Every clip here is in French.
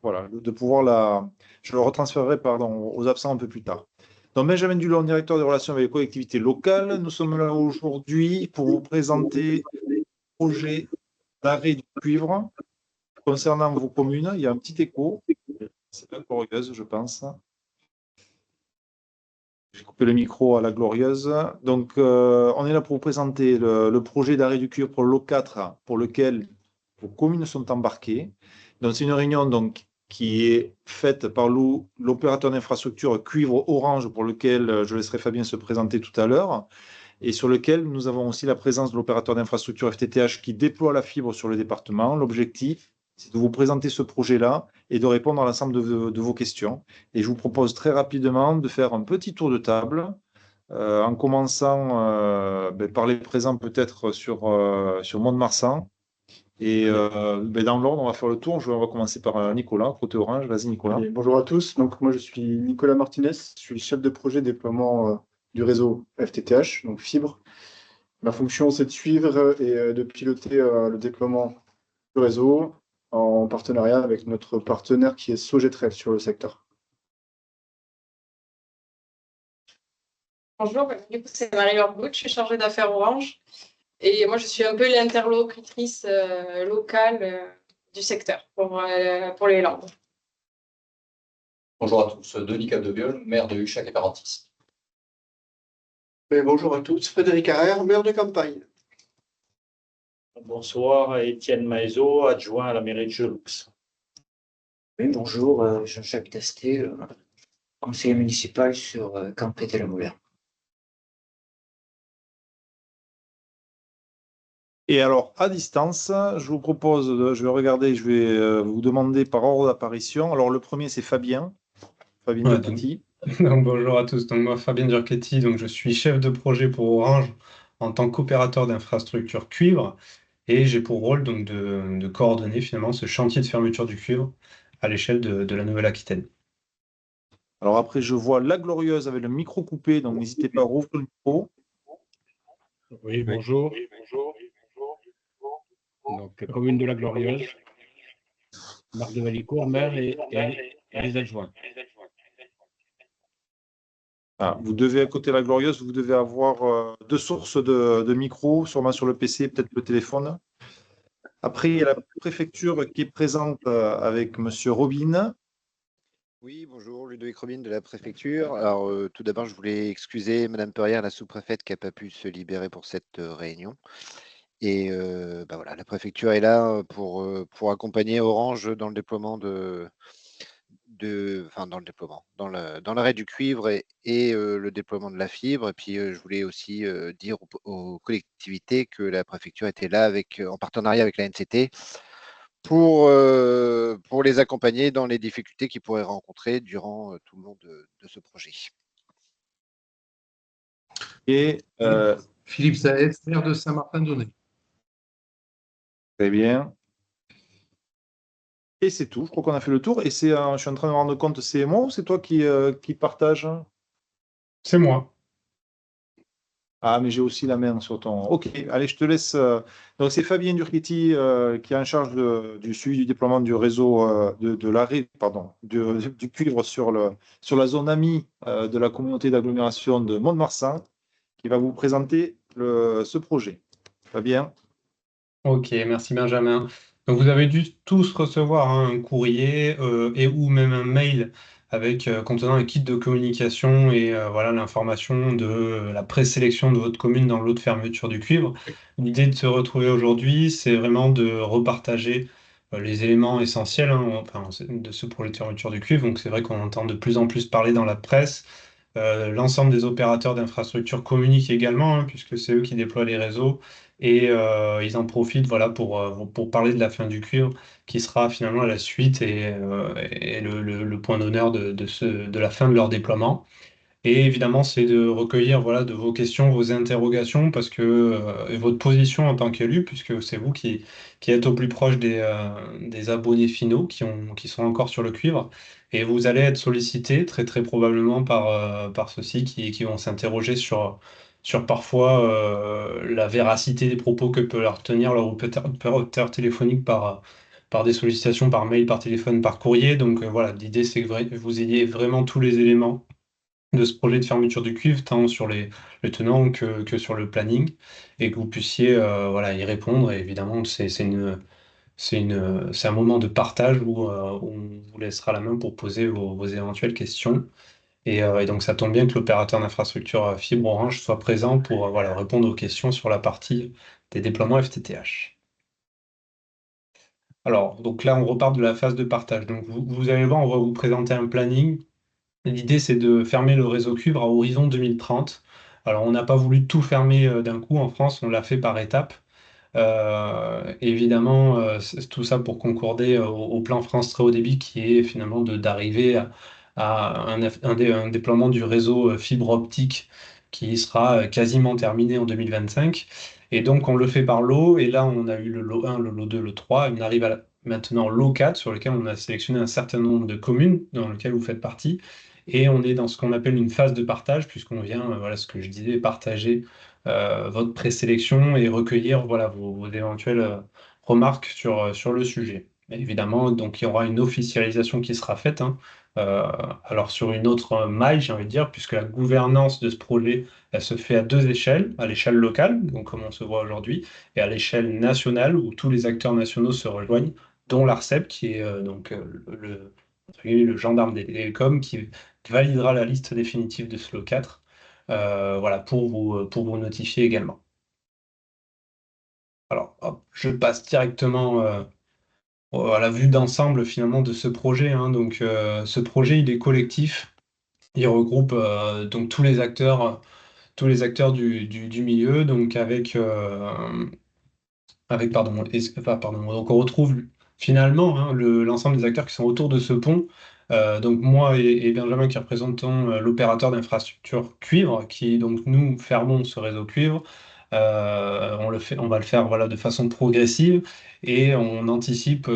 voilà, de pouvoir je le retransférerai, pardon, aux absents un peu plus tard. Donc, Benjamin Dulon, directeur des relations avec les collectivités locales. Nous sommes là aujourd'hui pour vous présenter le projet d'arrêt du cuivre concernant vos communes. Il y a un petit écho. C'est la glorieuse, je pense. J'ai coupé le micro à la glorieuse. Donc, on est là pour vous présenter le projet d'arrêt du cuivre pour le lot 4 pour lequel vos communes sont embarquées. Donc, c'est une réunion donc, qui est faite par l'opérateur d'infrastructure Cuivre Orange, pour lequel je laisserai Fabien se présenter tout à l'heure, et sur lequel nous avons aussi la présence de l'opérateur d'infrastructure FTTH qui déploie la fibre sur le département. L'objectif, c'est de vous présenter ce projet-là et de répondre à l'ensemble de vos questions. Et je vous propose très rapidement de faire un petit tour de table, en commençant par les présents peut-être sur Mont-de-Marsan. Et dans l'ordre, on va faire le tour. On va commencer par Nicolas, côté Orange. Vas-y, Nicolas. Et bonjour à tous. Donc, moi, je suis Nicolas Martinez. Je suis chef de projet déploiement du réseau FTTH, donc fibre. Ma fonction, c'est de suivre et de piloter le déploiement du réseau en partenariat avec notre partenaire qui est Sogetrel sur le secteur. Bonjour, du coup, c'est Marie-Laure Bout, je suis chargée d'affaires Orange. Et moi, je suis un peu l'interlocutrice locale du secteur pour les Landes. Bonjour à tous, Denis Capdeviol, maire de Huchac et Parentis. Et bonjour à tous, Frédéric Carrère, maire de campagne. Bonsoir, Étienne Maezo, adjoint à la mairie de Geloux. Oui, bonjour, Jean-Jacques Dasté, conseiller municipal sur Campé-de-la-Moulin. Et alors, à distance, je vous propose, je vais regarder, je vais vous demander par ordre d'apparition. Alors, le premier, c'est Fabien Durchetti. Donc, bonjour à tous, donc moi Fabien Durchetti, donc je suis chef de projet pour Orange en tant qu'opérateur d'infrastructure cuivre et j'ai pour rôle donc de coordonner finalement ce chantier de fermeture du cuivre à l'échelle de la Nouvelle-Aquitaine. Alors après, je vois la Glorieuse avec le micro coupé, donc n'hésitez pas à rouvrir le micro. Oui, bonjour. Donc, commune de la Glorieuse, Marc de Valicourt, maire et les adjoints. Ah, vous devez, à côté de la Glorieuse, vous devez avoir deux sources de micro, sûrement sur le PC, peut-être le téléphone. Après, il y a la préfecture qui est présente avec Monsieur Robin. Oui, bonjour, Ludovic Robin de la préfecture. Alors, tout d'abord, je voulais excuser Madame Perrière, la sous-préfète, qui n'a pas pu se libérer pour cette réunion. Et voilà, la préfecture est là pour accompagner Orange dans le déploiement dans l'arrêt du cuivre et le déploiement de la fibre. Et puis, je voulais aussi dire aux collectivités que la préfecture était là en partenariat avec la NCT pour les accompagner dans les difficultés qu'ils pourraient rencontrer durant tout le long de ce projet. Et Philippe Saez, maire de Saint-Martin-d'Aunay. Très bien. Et c'est tout, je crois qu'on a fait le tour. Et je suis en train de me rendre compte, c'est moi ou c'est toi qui partage? C'est moi. Ah, mais j'ai aussi la main sur ton. Ok, allez, je te laisse. Donc, c'est Fabien Durchetti qui est en charge du suivi du déploiement du réseau de l'arrêt, pardon, du cuivre sur la zone amie de la communauté d'agglomération de Mont-de-Marsan, qui va vous présenter ce projet. Fabien. Ok, merci Benjamin. Donc vous avez dû tous recevoir un courrier et ou même un mail avec contenant un kit de communication et voilà l'information de la présélection de votre commune dans le lot de fermeture du cuivre. L'idée de se retrouver aujourd'hui, c'est vraiment de repartager les éléments essentiels de ce projet de fermeture du cuivre. Donc c'est vrai qu'on entend de plus en plus parler dans la presse. L'ensemble des opérateurs d'infrastructures communiquent également, puisque c'est eux qui déploient les réseaux. Et ils en profitent voilà, pour parler de la fin du cuivre, qui sera finalement la suite et le point d'honneur de la fin de leur déploiement. Et évidemment, c'est de recueillir voilà, de vos questions, vos interrogations, parce que et votre position en tant qu'élu, puisque c'est vous qui êtes au plus proche des abonnés finaux qui sont encore sur le cuivre. Et vous allez être sollicité très très probablement par ceux-ci qui vont s'interroger sur parfois la véracité des propos que peut leur tenir leur opérateur téléphonique par par des sollicitations par mail, par téléphone, par courrier. Donc voilà, l'idée c'est que vous ayez vraiment tous les éléments de ce projet de fermeture du cuivre, tant sur les tenants que sur le planning, et que vous puissiez voilà, y répondre. Et évidemment, c'est un moment de partage où on vous laissera la main pour poser vos éventuelles questions. Et donc, ça tombe bien que l'opérateur d'infrastructure fibre Orange soit présent pour voilà, répondre aux questions sur la partie des déploiements FTTH. Alors, donc là, on repart de la phase de partage. Donc, vous allez voir, on va vous présenter un planning. L'idée, c'est de fermer le réseau cuivre à horizon 2030. Alors, on n'a pas voulu tout fermer d'un coup en France, on l'a fait par étapes. Évidemment, c'est tout ça pour concorder au plan France Très Haut Débit qui est finalement d'arriver à un déploiement du réseau fibre optique qui sera quasiment terminé en 2025. Et donc, on le fait par lot. Et là, on a eu le lot 1, le lot 2, le 3. On arrive maintenant au lot 4 sur lequel on a sélectionné un certain nombre de communes dans lesquelles vous faites partie. Et on est dans ce qu'on appelle une phase de partage, puisqu'on vient, voilà ce que je disais, partager votre présélection et recueillir voilà, vos éventuelles remarques sur le sujet. Et évidemment, donc il y aura une officialisation qui sera faite, hein, alors sur une autre maille, j'ai envie de dire, puisque la gouvernance de ce projet, elle se fait à deux échelles, à l'échelle locale, donc comme on se voit aujourd'hui, et à l'échelle nationale, où tous les acteurs nationaux se rejoignent, dont l'ARCEP, qui est le gendarme des télécoms, qui validera la liste définitive de ce lot 4. Voilà, pour vous notifier également. Alors, hop, je passe directement à la vue d'ensemble finalement de ce projet, hein. Donc, ce projet, il est collectif. Il regroupe donc tous les acteurs du milieu, donc donc on retrouve finalement hein, l'ensemble des acteurs qui sont autour de ce pont. Donc moi et Benjamin qui représentons l'opérateur d'infrastructure cuivre, qui donc nous fermons ce réseau cuivre. On va le faire voilà, de façon progressive et on anticipe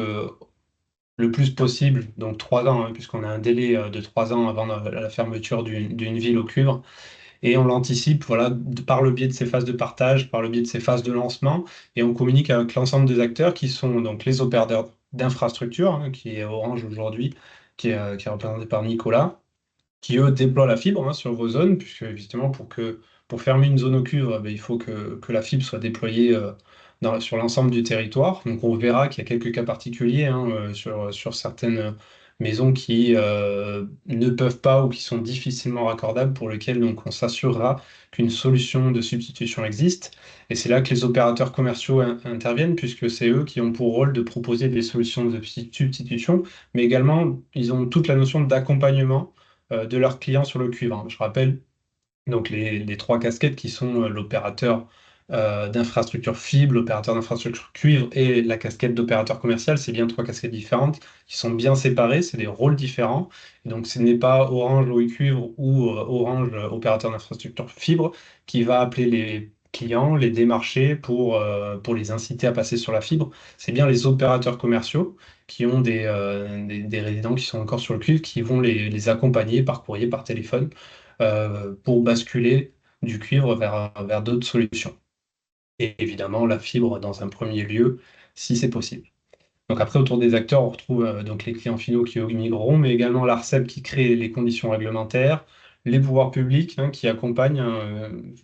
le plus possible, donc 3 ans, hein, puisqu'on a un délai de 3 ans avant la fermeture d'une ville au cuivre. Et on l'anticipe voilà, par le biais de ces phases de partage, par le biais de ces phases de lancement, et on communique avec l'ensemble des acteurs qui sont donc les opérateurs d'infrastructure, hein, qui est Orange aujourd'hui, qui est représenté par Nicolas, qui eux déploient la fibre hein, sur vos zones, puisque justement pour fermer une zone au cuivre, il faut que la fibre soit déployée sur l'ensemble du territoire. Donc on verra qu'il y a quelques cas particuliers hein, sur certaines maisons qui ne peuvent pas ou qui sont difficilement raccordables, pour lesquelles donc, on s'assurera qu'une solution de substitution existe. Et c'est là que les opérateurs commerciaux interviennent, puisque c'est eux qui ont pour rôle de proposer des solutions de substitution, mais également ils ont toute la notion d'accompagnement de leurs clients sur le cuivre, hein. Je rappelle donc les trois casquettes qui sont l'opérateur d'infrastructure fibre, l'opérateur d'infrastructure cuivre et la casquette d'opérateur commercial. C'est bien trois casquettes différentes qui sont bien séparées, c'est des rôles différents. Et donc ce n'est pas Orange OI Cuivre ou Orange opérateur d'infrastructure fibre qui va appeler les clients, les démarcher pour les inciter à passer sur la fibre. C'est bien les opérateurs commerciaux qui ont des résidents qui sont encore sur le cuivre, qui vont les accompagner par courrier, par téléphone, pour basculer du cuivre vers d'autres solutions. Et évidemment, la fibre dans un premier lieu, si c'est possible. Donc après, autour des acteurs, on retrouve donc les clients finaux qui migreront, mais également l'ARCEP qui crée les conditions réglementaires, les pouvoirs publics hein, qui accompagnent.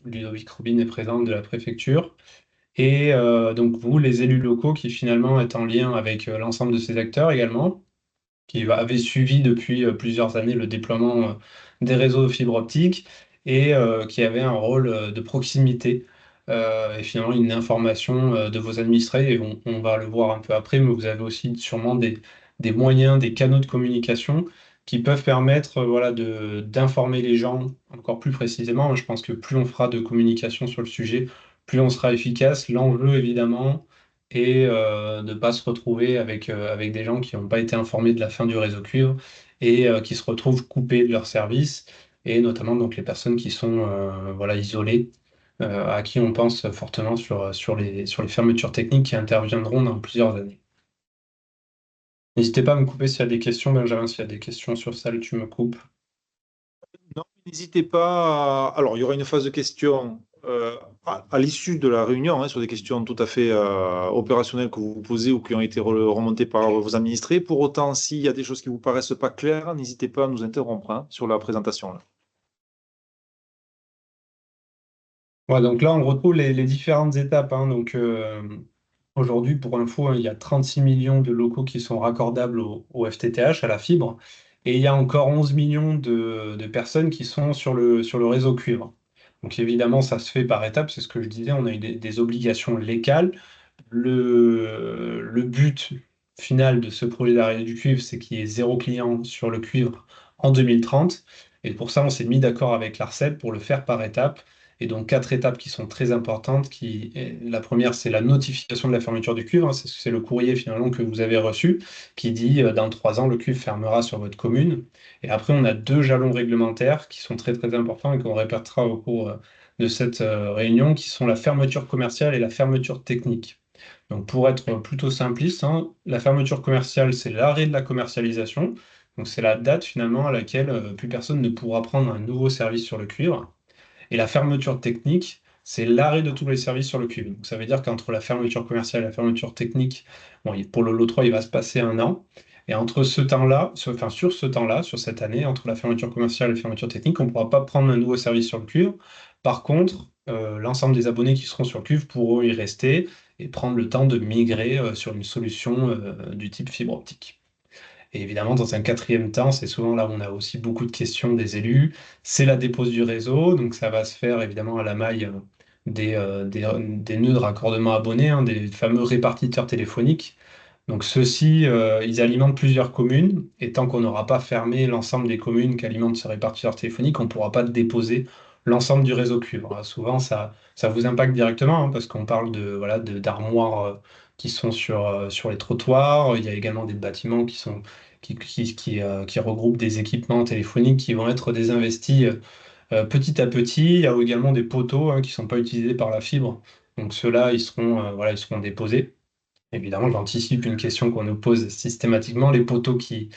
Ludovic Robin est présent de la préfecture. Et donc vous, les élus locaux, qui finalement êtes en lien avec l'ensemble de ces acteurs également, qui avait suivi depuis plusieurs années le déploiement des réseaux de fibre optique et qui avait un rôle de proximité et finalement une information de vos administrés. Et on va le voir un peu après, mais vous avez aussi sûrement des moyens, des canaux de communication qui peuvent permettre voilà, d'informer les gens encore plus précisément. Je pense que plus on fera de communication sur le sujet, plus on sera efficace. L'enjeu, évidemment, et de ne pas se retrouver avec des gens qui n'ont pas été informés de la fin du réseau cuivre et qui se retrouvent coupés de leurs services, et notamment donc les personnes qui sont voilà, isolées, à qui on pense fortement sur les fermetures techniques qui interviendront dans plusieurs années. N'hésitez pas à me couper s'il y a des questions, Benjamin, s'il y a des questions sur ça, tu me coupes. Non, n'hésitez pas. Alors, il y aura une phase de questions à l'issue de la réunion, hein, sur des questions tout à fait opérationnelles que vous posez ou qui ont été remontées par vos administrés. Pour autant, s'il y a des choses qui vous paraissent pas claires, n'hésitez pas à nous interrompre, hein, sur la présentation, là. Ouais, donc là, on retrouve les différentes étapes, hein. Donc, aujourd'hui, pour info, hein, il y a 36 millions de locaux qui sont raccordables au FTTH, à la fibre, et il y a encore 11 millions de personnes qui sont sur le réseau cuivre. Donc évidemment, ça se fait par étapes, c'est ce que je disais, on a eu des obligations légales. Le but final de ce projet d'arrêt du cuivre, c'est qu'il y ait 0 client sur le cuivre en 2030. Et pour ça, on s'est mis d'accord avec l'ARCEP pour le faire par étapes. Et donc, 4 étapes qui sont très importantes. La première, c'est la notification de la fermeture du cuivre, hein. C'est le courrier finalement que vous avez reçu qui dit dans 3 ans, le cuivre fermera sur votre commune. Et après, on a 2 jalons réglementaires qui sont très très importants et qu'on répétera au cours de cette réunion, qui sont la fermeture commerciale et la fermeture technique. Donc, pour être plutôt simpliste, hein, la fermeture commerciale, c'est l'arrêt de la commercialisation. Donc, c'est la date finalement à laquelle plus personne ne pourra prendre un nouveau service sur le cuivre. Et la fermeture technique, c'est l'arrêt de tous les services sur le cuivre. Donc, ça veut dire qu'entre la fermeture commerciale et la fermeture technique, bon, pour le lot 3, il va se passer 1 an. Et entre ce temps-là, sur ce temps-là, sur cette année, entre la fermeture commerciale et la fermeture technique, on ne pourra pas prendre un nouveau service sur le cuivre. Par contre, l'ensemble des abonnés qui seront sur le cuivre pourront y rester et prendre le temps de migrer sur une solution du type fibre optique. Et évidemment, dans un 4e temps, c'est souvent là où on a aussi beaucoup de questions des élus, c'est la dépose du réseau. Donc ça va se faire évidemment à la maille des nœuds de raccordement abonnés, hein, des fameux répartiteurs téléphoniques. Donc ceux-ci, ils alimentent plusieurs communes, et tant qu'on n'aura pas fermé l'ensemble des communes qui alimentent ce répartiteur téléphonique, on ne pourra pas déposer l'ensemble du réseau cuivre. Alors, souvent, ça vous impacte directement, hein, parce qu'on parle d'armoires qui sont sur les trottoirs. Il y a également des bâtiments qui regroupent des équipements téléphoniques qui vont être désinvestis petit à petit. Il y a également des poteaux, hein, qui ne sont pas utilisés par la fibre. Donc ceux-là, ils seront déposés. Évidemment, j'anticipe une question qu'on nous pose systématiquement. Les poteaux qui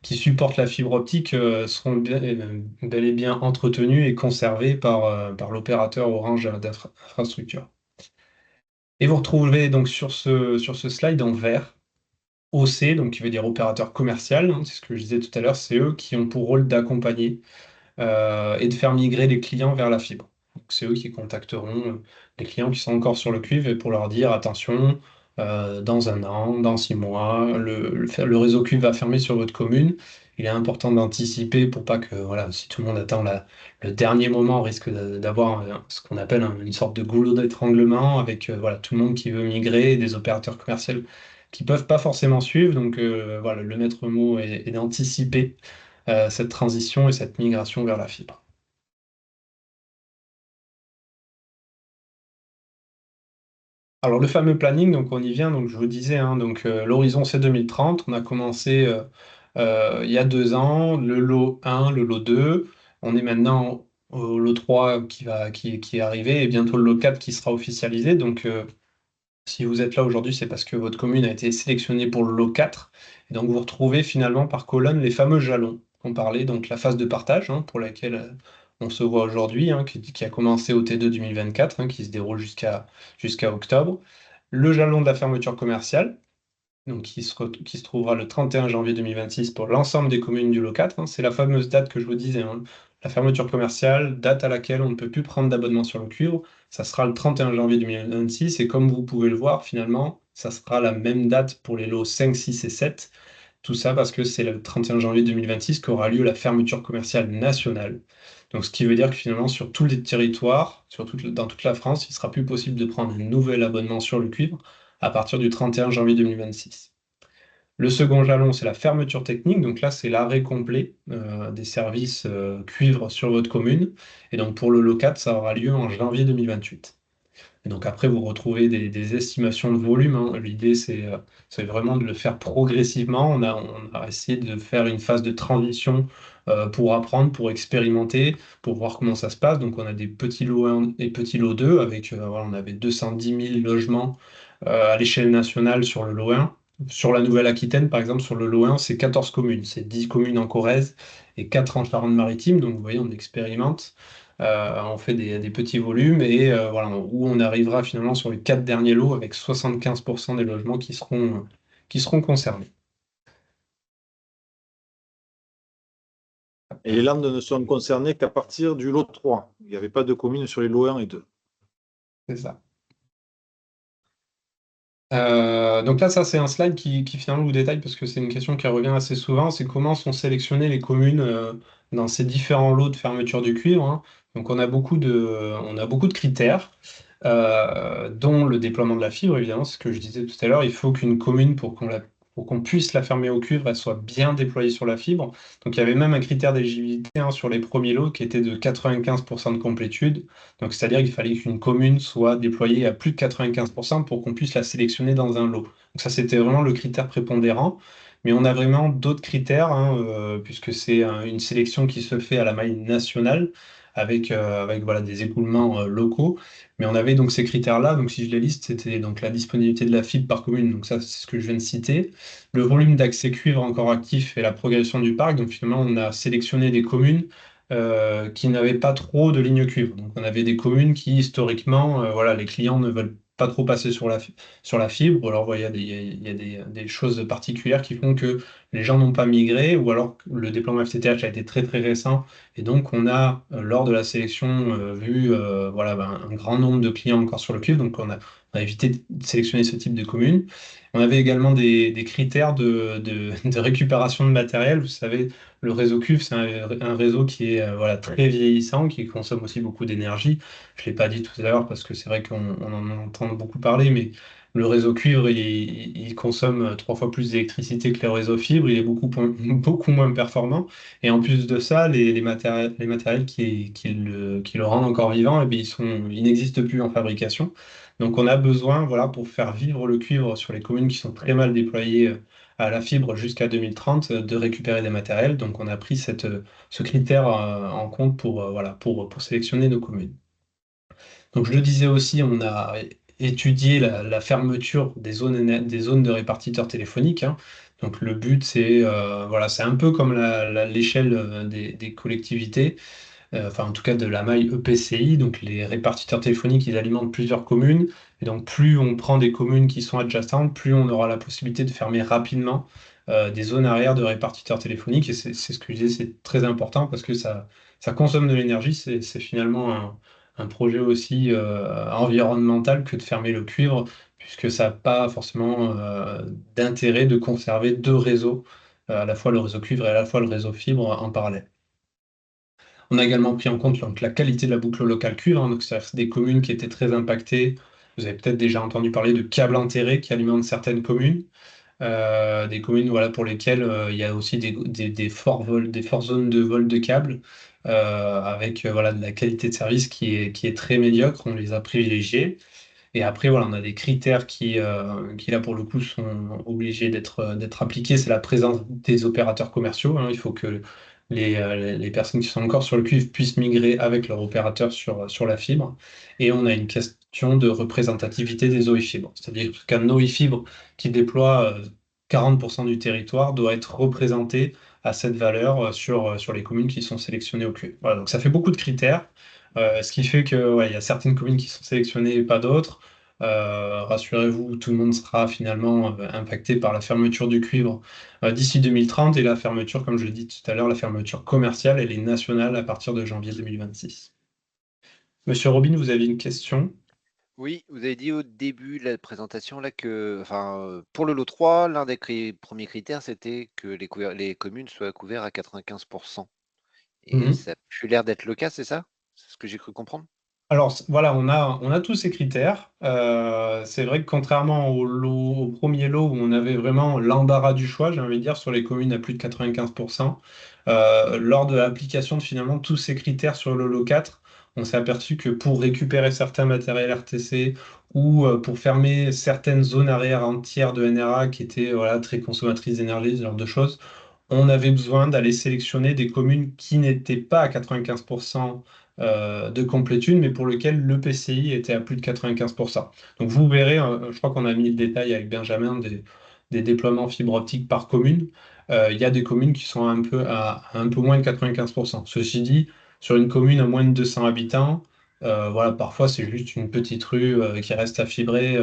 supportent la fibre optique seront bel et bien entretenus et conservés par l'opérateur Orange d'infrastructure. Et vous retrouvez donc sur ce slide en vert OC, donc qui veut dire opérateur commercial, hein, c'est ce que je disais tout à l'heure, c'est eux qui ont pour rôle d'accompagner et de faire migrer les clients vers la fibre. Donc, c'est eux qui contacteront les clients qui sont encore sur le cuivre et pour leur dire attention, dans 1 an, dans 6 mois, le réseau cuivre va fermer sur votre commune. Il est important d'anticiper pour pas que, voilà, si tout le monde attend le dernier moment, on risque d'avoir ce qu'on appelle une sorte de goulot d'étranglement avec voilà, tout le monde qui veut migrer et des opérateurs commerciaux qui peuvent pas forcément suivre. Donc voilà, le maître mot est d'anticiper cette transition et cette migration vers la fibre. Alors le fameux planning, donc on y vient, donc je vous disais, hein, donc l'horizon c'est 2030, on a commencé il y a 2 ans, le lot 1, le lot 2, on est maintenant au lot 3 qui est arrivé et bientôt le lot 4 qui sera officialisé. Donc si vous êtes là aujourd'hui, c'est parce que votre commune a été sélectionnée pour le lot 4. Et donc vous retrouvez finalement par colonne les fameux jalons qu'on parlait, donc la phase de partage, hein, pour laquelle on se voit aujourd'hui, hein, qui a commencé au T2 2024, hein, qui se déroule jusqu'à octobre. Le jalon de la fermeture commerciale, donc qui se trouvera le 31 janvier 2026 pour l'ensemble des communes du lot 4. Hein. C'est la fameuse date que je vous disais, hein, la fermeture commerciale, date à laquelle on ne peut plus prendre d'abonnement sur le cuivre. Ça sera le 31 janvier 2026 et comme vous pouvez le voir, finalement, ça sera la même date pour les lots 5, 6 et 7. Tout ça parce que c'est le 31 janvier 2026 qu'aura lieu la fermeture commerciale nationale. Donc, ce qui veut dire que finalement, sur tous les territoires, dans toute la France, il ne sera plus possible de prendre un nouvel abonnement sur le cuivre à partir du 31 janvier 2026. Le second jalon, c'est la fermeture technique. Donc là, c'est l'arrêt complet des services cuivre sur votre commune. Et donc pour le lot 4, ça aura lieu en janvier 2028. Et donc après, vous retrouvez des estimations de volume, hein. L'idée, c'est vraiment de le faire progressivement. On a essayé de faire une phase de transition pour apprendre, pour expérimenter, pour voir comment ça se passe. Donc on a des petits lots 1 et petits lots 2 avec, voilà, on avait 210 000 logements à l'échelle nationale sur le lot 1. Sur la Nouvelle-Aquitaine, par exemple, sur le lot 1, c'est 14 communes. C'est 10 communes en Corrèze et 4 en Charente-Maritime. Donc vous voyez, on expérimente. On fait des petits volumes et voilà, où on arrivera finalement sur les 4 derniers lots avec 75% des logements qui seront concernés. Et les Landes ne sont concernées qu'à partir du lot 3. Il n'y avait pas de communes sur les lots 1 et 2. C'est ça. Donc là, ça c'est un slide qui finalement vous détaille parce que c'est une question qui revient assez souvent, c'est comment sont sélectionnées les communes dans ces différents lots de fermeture du cuivre, hein. Donc on a beaucoup de critères, dont le déploiement de la fibre, évidemment, c'est ce que je disais tout à l'heure, il faut qu'une commune, pour qu'on puisse la fermer au cuivre, elle soit bien déployée sur la fibre. Donc il y avait même un critère d'éligibilité, hein, sur les premiers lots qui était de 95% de complétude. Donc c'est-à-dire qu'il fallait qu'une commune soit déployée à plus de 95% pour qu'on puisse la sélectionner dans un lot. Donc ça, c'était vraiment le critère prépondérant. Mais on a vraiment d'autres critères, hein, puisque c'est une sélection qui se fait à la maille nationale avec voilà, des écoulements locaux. Mais on avait donc ces critères-là. Donc si je les liste, c'était donc la disponibilité de la fibre par commune. Donc ça, c'est ce que je viens de citer. Le volume d'accès cuivre encore actif et la progression du parc. Donc finalement, on a sélectionné des communes qui n'avaient pas trop de lignes cuivre. Donc on avait des communes qui historiquement, voilà, les clients ne veulent pas trop passer sur la fibre. Ou alors voilà, il y a des choses particulières qui font que les gens n'ont pas migré, ou alors que le déploiement FTTH a été très très récent. Et donc on a, lors de la sélection, vu voilà, ben, un grand nombre de clients encore sur le cuivre. Donc on a évité de sélectionner ce type de communes. On avait également des critères de récupération de matériel. Vous savez, le réseau cuivre, c'est un réseau qui est voilà, très vieillissant, qui consomme aussi beaucoup d'énergie. Je ne l'ai pas dit tout à l'heure parce que c'est vrai qu'on en entend beaucoup parler, mais le réseau cuivre, il consomme 3 fois plus d'électricité que le réseau fibre. Il est beaucoup moins performant. Et en plus de ça, les matériels qui le rendent encore vivant, eh bien, ils n'existent plus en fabrication. Donc on a besoin, voilà, pour faire vivre le cuivre sur les communes qui sont très mal déployées à la fibre jusqu'à 2030, de récupérer des matériels. Donc on a pris ce critère en compte voilà, pour sélectionner nos communes. Donc je le disais aussi, on a étudié la fermeture des zones de répartiteurs téléphoniques, hein. Donc le but, c'est voilà, c'est un peu comme l'échelle des collectivités, enfin en tout cas de la maille EPCI. Donc les répartiteurs téléphoniques, ils alimentent plusieurs communes. Et donc plus on prend des communes qui sont adjacentes, plus on aura la possibilité de fermer rapidement des zones arrière de répartiteurs téléphoniques. Et c'est ce que je disais, c'est très important parce que ça consomme de l'énergie. C'est finalement un projet aussi environnemental que de fermer le cuivre, puisque ça n'a pas forcément d'intérêt de conserver deux réseaux, à la fois le réseau cuivre et à la fois le réseau fibre en parallèle. On a également pris en compte donc, la qualité de la boucle locale cuivre, hein. Donc c'est des communes qui étaient très impactées. Vous avez peut-être déjà entendu parler de câbles enterrés qui alimentent certaines communes. Des communes, voilà, pour lesquelles il y a aussi des fortes zones de vol de câbles, avec voilà, de la qualité de service qui est très médiocre. On les a privilégiés. Et après, voilà, on a des critères qui là, pour le coup, sont obligés d'être appliqués. C'est la présence des opérateurs commerciaux, hein. Il faut que les personnes qui sont encore sur le cuivre puissent migrer avec leur opérateur sur la fibre. Et on a une question de représentativité des OI fibres. C'est-à-dire qu'un OI fibre qui déploie 40% du territoire doit être représenté à cette valeur sur les communes qui sont sélectionnées au cuivre. Voilà, donc ça fait beaucoup de critères. Ce qui fait que, ouais, il y a certaines communes qui sont sélectionnées et pas d'autres. Rassurez-vous, tout le monde sera finalement impacté par la fermeture du cuivre d'ici 2030, et la fermeture, comme je l'ai dit tout à l'heure, la fermeture commerciale, elle est nationale à partir de janvier 2026. Monsieur Robin, vous avez une question? Oui, vous avez dit au début de la présentation là que, enfin, pour le lot 3, l'un des premiers critères, c'était que les communes soient couvertes à 95%. Et ça a plus l'air d'être le cas, c'est ça? C'est ce que j'ai cru comprendre? Alors voilà, on a tous ces critères. C'est vrai que contrairement au premier lot où on avait vraiment l'embarras du choix, j'ai envie de dire, sur les communes à plus de 95%, lors de l'application de finalement tous ces critères sur le lot 4, on s'est aperçu que pour récupérer certains matériels RTC ou pour fermer certaines zones arrière entières de NRA qui étaient voilà, très consommatrices d'énergie, ce genre de choses, on avait besoin d'aller sélectionner des communes qui n'étaient pas à 95% de complétude, mais pour lequel l'EPCI était à plus de 95%. Donc vous verrez, je crois qu'on a mis le détail avec Benjamin des déploiements fibre optique par commune. Il y a des communes qui sont à un peu moins de 95%. Ceci dit, sur une commune à moins de 200 habitants, voilà, parfois c'est juste une petite rue qui reste à fibrer.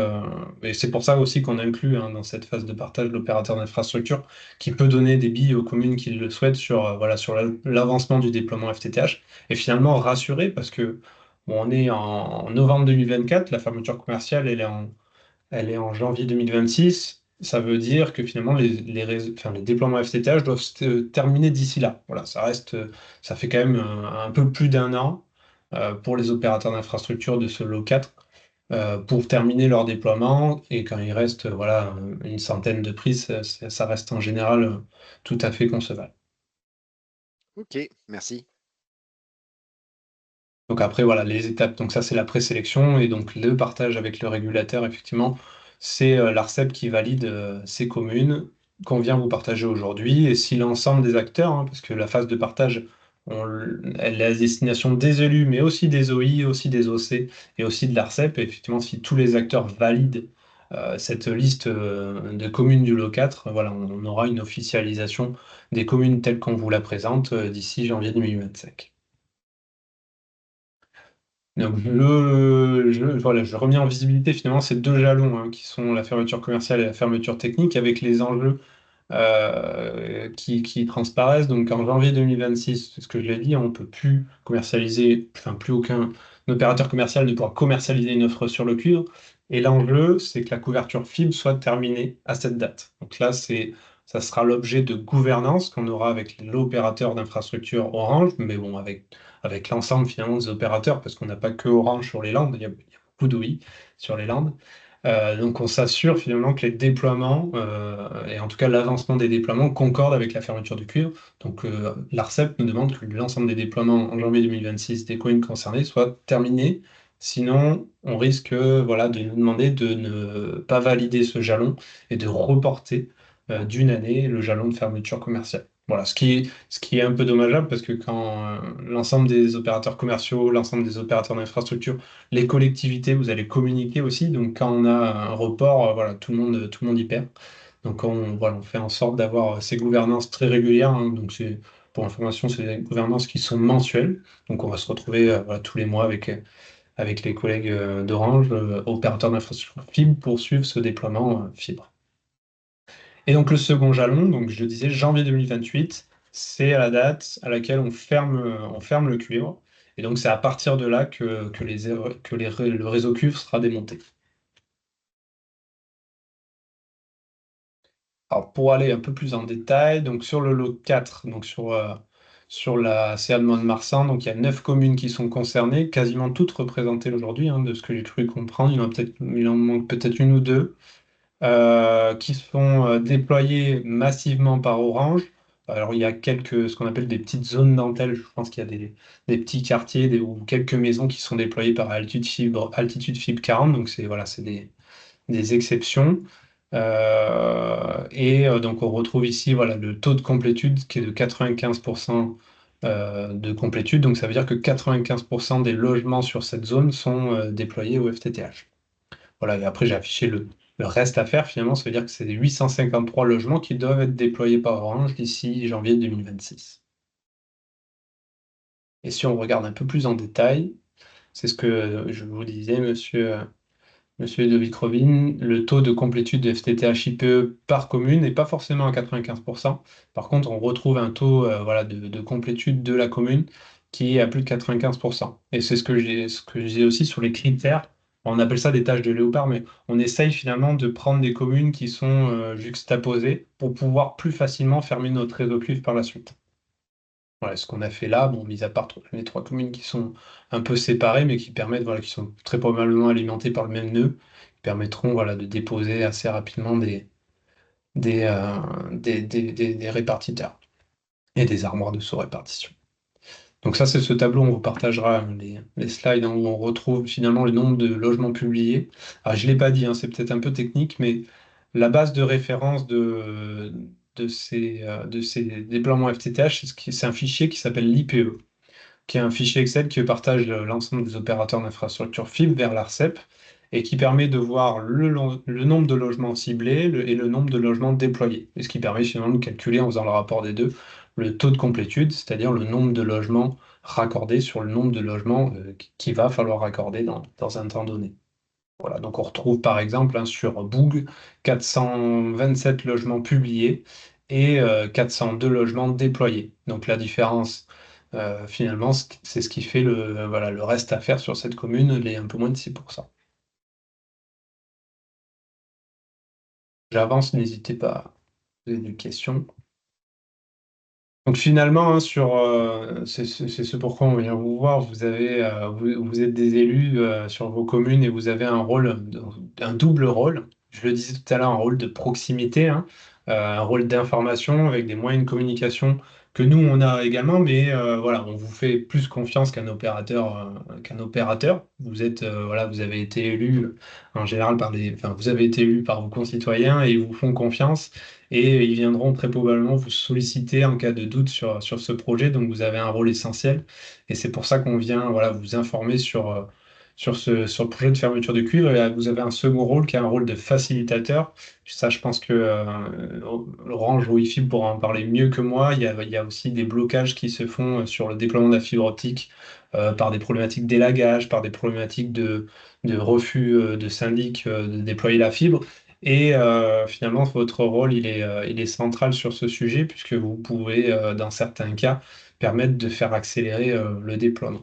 Et c'est pour ça aussi qu'on inclut hein, dans cette phase de partage l'opérateur d'infrastructure qui peut donner des billes aux communes qui le souhaitent sur, voilà, sur l'avancement du déploiement FTTH. Et finalement rassurer parce que bon, on est en novembre 2024, la fermeture commerciale elle est en janvier 2026. Ça veut dire que finalement, les déploiements FTTH doivent se terminer d'ici là. Voilà, ça fait quand même un peu plus d'un an pour les opérateurs d'infrastructure de ce lot 4 pour terminer leur déploiement. Et quand il reste voilà, une centaine de prises, ça reste en général tout à fait concevable. Ok, merci. Donc après, voilà, les étapes. Donc ça, c'est la présélection. Et donc le partage avec le régulateur, effectivement, c'est l'ARCEP qui valide ces communes qu'on vient vous partager aujourd'hui. Et si l'ensemble des acteurs, hein, parce que la phase de partage, elle est à destination des élus, mais aussi des OI, aussi des OC et aussi de l'ARCEP. Et effectivement, si tous les acteurs valident cette liste de communes du lot 4, voilà, on aura une officialisation des communes telles qu'on vous la présente d'ici janvier 2025. Donc, voilà, je reviens en visibilité finalement ces deux jalons hein, qui sont la fermeture commerciale et la fermeture technique avec les enjeux qui transparaissent. Donc en janvier 2026, c'est ce que je l'ai dit, on ne peut plus commercialiser, enfin plus aucun opérateur commercial ne pourra commercialiser une offre sur le cuivre. Et l'enjeu, c'est que la couverture fibre soit terminée à cette date. Donc là, ça sera l'objet de gouvernance qu'on aura avec l'opérateur d'infrastructure Orange, mais bon, avec l'ensemble finalement des opérateurs, parce qu'on n'a pas que Orange sur les Landes, il y a beaucoup d'OI sur les Landes. Donc on s'assure finalement que les déploiements, et en tout cas l'avancement des déploiements, concorde avec la fermeture du cuivre. Donc l'ARCEP nous demande que l'ensemble des déploiements en janvier 2026 des communes concernées soient terminés. Sinon, on risque voilà, de nous demander de ne pas valider ce jalon et de reporter d'une année le jalon de fermeture commerciale. Voilà, ce qui est un peu dommageable parce que quand l'ensemble des opérateurs commerciaux, l'ensemble des opérateurs d'infrastructure, les collectivités, vous allez communiquer aussi. Donc quand on a un report, voilà, tout le monde y perd. Donc voilà, on fait en sorte d'avoir ces gouvernances très régulières. Hein. Donc pour information, c'est des gouvernances qui sont mensuelles. Donc on va se retrouver voilà, tous les mois avec les collègues d'Orange, opérateurs d'infrastructure fibre, pour suivre ce déploiement fibre. Et donc le second jalon, donc je disais janvier 2028, c'est à la date à laquelle on ferme le cuivre. Et donc c'est à partir de là que le réseau cuivre sera démonté. Alors pour aller un peu plus en détail, donc sur le lot 4, donc sur la CA de Mont-de-Marsan, donc il y a 9 communes qui sont concernées, quasiment toutes représentées aujourd'hui, hein, de ce que j'ai cru comprendre. Il en manque peut-être une ou deux. Qui sont déployés massivement par Orange. Alors, il y a ce qu'on appelle des petites zones dentelles. Je pense qu'il y a des petits quartiers ou quelques maisons qui sont déployées par Altitude Fibre 40. Donc, c'est des exceptions. Donc, on retrouve ici voilà, le taux de complétude qui est de 95% de complétude. Donc, ça veut dire que 95% des logements sur cette zone sont déployés au FTTH. Voilà, et après, j'ai affiché le reste à faire. Finalement, ça veut dire que c'est 853 logements qui doivent être déployés par Orange d'ici janvier 2026. Et si on regarde un peu plus en détail, c'est ce que je vous disais, monsieur de Vicrovine, le taux de complétude de FTTH IPE par commune n'est pas forcément à 95%. Par contre, on retrouve un taux voilà, de complétude de la commune qui est à plus de 95%. Et c'est ce que je disais aussi sur les critères. On appelle ça des tâches de léopard, mais on essaye finalement de prendre des communes qui sont juxtaposées pour pouvoir plus facilement fermer notre réseau cuivre par la suite. Voilà, ce qu'on a fait là, bon, mis à part les 3 communes qui sont un peu séparées, mais qui permettent, voilà, qui sont très probablement alimentées par le même nœud, qui permettront, voilà, de déposer assez rapidement des répartiteurs et des armoires de sous-répartition. Donc ça, c'est ce tableau, on vous partagera hein, les slides hein, où on retrouve finalement le nombre de logements publiés. Alors, je ne l'ai pas dit, hein, c'est peut-être un peu technique, mais la base de référence de ces déploiements FTTH, c'est un fichier qui s'appelle l'IPE, qui est un fichier Excel qui partage l'ensemble des opérateurs d'infrastructure fibre vers l'ARCEP et qui permet de voir le nombre de logements ciblés et le nombre de logements déployés. Et ce qui permet finalement de calculer, en faisant le rapport des deux, le taux de complétude, c'est-à-dire le nombre de logements raccordé sur le nombre de logements qu'il va falloir raccorder dans un temps donné. Voilà, donc on retrouve par exemple sur Boug 427 logements publiés et 402 logements déployés. Donc la différence, finalement, c'est ce qui fait voilà, le reste à faire sur cette commune, les un peu moins de 6%. J'avance, n'hésitez pas à poser des questions. Donc finalement, hein, c'est ce pourquoi on vient vous voir. Vous êtes des élus sur vos communes et vous avez un double rôle. Je le disais tout à l'heure, un rôle de proximité, hein, un rôle d'information avec des moyens de communication que nous on a également, mais voilà, on vous fait plus confiance qu'un opérateur. Voilà, vous avez été élu en général vous avez été élu par vos concitoyens et ils vous font confiance et ils viendront très probablement vous solliciter en cas de doute sur ce projet. Donc vous avez un rôle essentiel et c'est pour ça qu'on vient voilà, vous informer sur le projet de fermeture de cuivre. Et vous avez un second rôle qui est un rôle de facilitateur. Ça, je pense que Orange ou Wi-Fi pourra en parler mieux que moi. Il y a aussi des blocages qui se font sur le déploiement de la fibre optique par des problématiques d'élagage, par des problématiques de refus de syndic de déployer la fibre. Et finalement, votre rôle, il est central sur ce sujet, puisque vous pouvez, dans certains cas, permettre de faire accélérer le déploiement.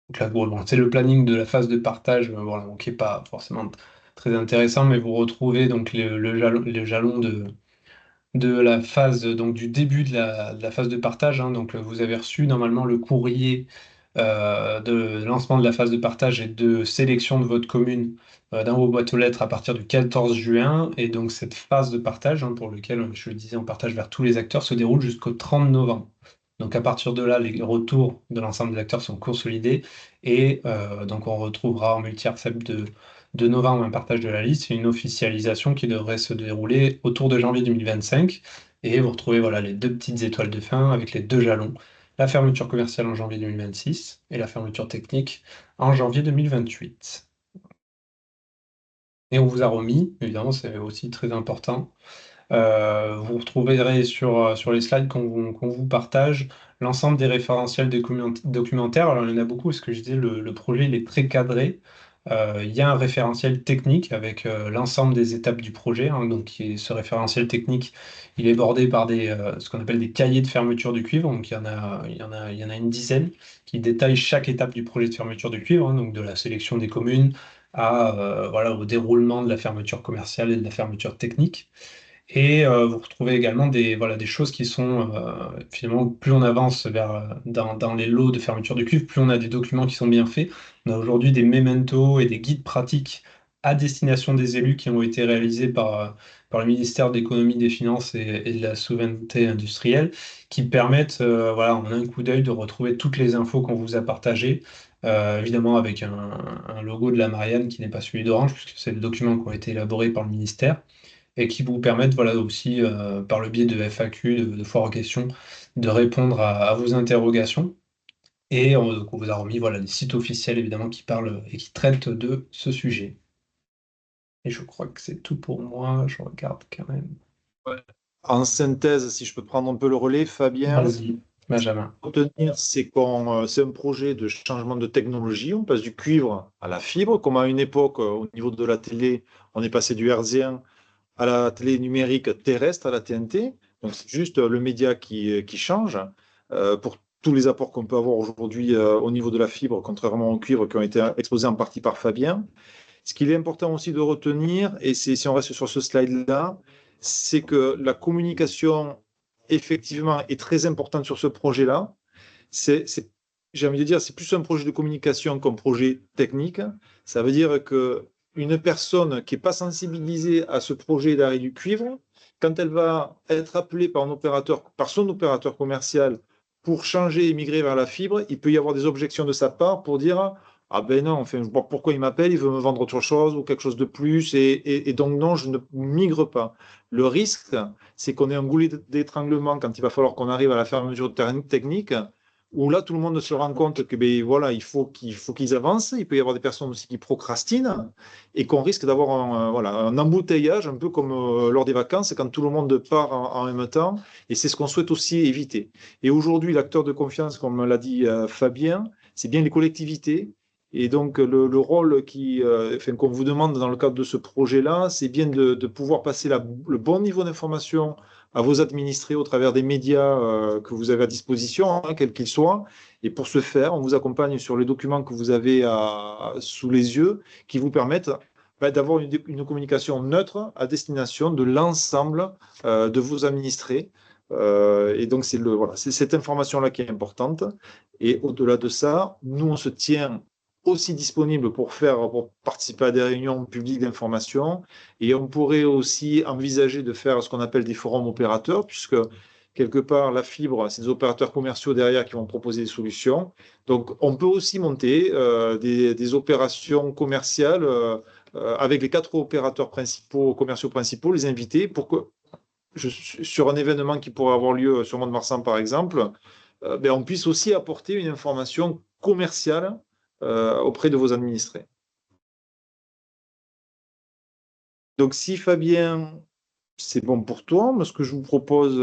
Donc là, bon, c'est le planning de la phase de partage, voilà, donc qui n'est pas forcément très intéressant, mais vous retrouvez donc le jalon de la phase, donc du début de la phase de partage, hein. Donc vous avez reçu normalement le courrier de lancement de la phase de partage et de sélection de votre commune dans vos boîtes aux lettres à partir du 14 juin. Et donc cette phase de partage, hein, pour lequel, je le disais, on partage vers tous les acteurs, se déroule jusqu'au 30 novembre. Donc à partir de là, les retours de l'ensemble des acteurs sont consolidés et donc on retrouvera en multi-accept de novembre un partage de la liste et une officialisation qui devrait se dérouler autour de janvier 2025. Et vous retrouvez voilà, les deux petites étoiles de fin avec les deux jalons, la fermeture commerciale en janvier 2026 et la fermeture technique en janvier 2028. Et on vous a remis, évidemment c'est aussi très important, vous retrouverez sur les slides qu'on vous partage l'ensemble des référentiels documentaires. Alors il y en a beaucoup, parce que je disais, le projet il est très cadré. Il y a un référentiel technique avec l'ensemble des étapes du projet, hein. Donc ce référentiel technique, il est bordé par ce qu'on appelle des cahiers de fermeture du cuivre. Donc il y en a une dizaine qui détaillent chaque étape du projet de fermeture du cuivre, hein, donc de la sélection des communes voilà, au déroulement de la fermeture commerciale et de la fermeture technique. Et vous retrouvez également des choses qui sont, finalement, plus on avance dans les lots de fermeture de cuivre, plus on a des documents qui sont bien faits. On a aujourd'hui des mementos et des guides pratiques à destination des élus qui ont été réalisés par le ministère de l'Économie, des Finances et de la Souveraineté industrielle, qui permettent, voilà, en un coup d'œil, de retrouver toutes les infos qu'on vous a partagées. Évidemment avec un logo de la Marianne qui n'est pas celui d'Orange, puisque c'est des documents qui ont été élaborés par le ministère et qui vous permettent voilà, aussi, par le biais de FAQ, de foires aux questions, de répondre à vos interrogations. Et donc on vous a remis voilà, les sites officiels, évidemment, qui parlent et qui traitent de ce sujet. Et je crois que c'est tout pour moi. Je regarde quand même. En synthèse, si je peux prendre un peu le relais, Fabien, Vas-y, Benjamin. retenir, c'est un projet de changement de technologie. On passe du cuivre à la fibre, comme à une époque, au niveau de la télé, on est passé du hertzien à la télé numérique terrestre, à la TNT. Donc, c'est juste le média qui change pour tous les apports qu'on peut avoir aujourd'hui au niveau de la fibre, contrairement au cuivre qui ont été exposés en partie par Fabien. Ce qu'il est important aussi de retenir, et si on reste sur ce slide-là, c'est que la communication, effectivement, est très importante sur ce projet-là. J'ai envie de dire, c'est plus un projet de communication qu'un projet technique. Ça veut dire que une personne qui n'est pas sensibilisée à ce projet d'arrêt du cuivre, quand elle va être appelée par son opérateur commercial pour changer et migrer vers la fibre, il peut y avoir des objections de sa part pour dire ah ben non, enfin, je vois pourquoi il m'appelle, il veut me vendre autre chose ou quelque chose de plus, et donc non, je ne migre pas. Le risque, c'est qu'on ait un goulet d'étranglement quand il va falloir qu'on arrive à la fermeture technique, où là, tout le monde se rend compte que voilà, il faut qu'ils avancent. Il peut y avoir des personnes aussi qui procrastinent et qu'on risque d'avoir un embouteillage, un peu comme lors des vacances, quand tout le monde part en même temps. Et c'est ce qu'on souhaite aussi éviter. Et aujourd'hui, l'acteur de confiance, comme l'a dit Fabien, c'est bien les collectivités. Et donc, le rôle qu'on vous demande dans le cadre de ce projet-là, c'est bien de pouvoir passer le bon niveau d'information à vos administrés au travers des médias que vous avez à disposition, quels qu'ils soient. Et pour ce faire, on vous accompagne sur les documents que vous avez sous les yeux qui vous permettent d'avoir une communication neutre à destination de l'ensemble de vos administrés. Et donc, c'est cette information-là qui est importante. Et au-delà de ça, nous, on se tient aussi disponible pour participer à des réunions publiques d'information. Et on pourrait aussi envisager de faire ce qu'on appelle des forums opérateurs, puisque quelque part, la fibre, c'est des opérateurs commerciaux derrière qui vont proposer des solutions. Donc, on peut aussi monter des opérations commerciales avec les 4 opérateurs commerciaux principaux, les inviter pour que, sur un événement qui pourrait avoir lieu sur Mont-de-Marsan, par exemple, on puisse aussi apporter une information commerciale auprès de vos administrés. Donc, si Fabien, c'est bon pour toi, mais ce que je vous propose,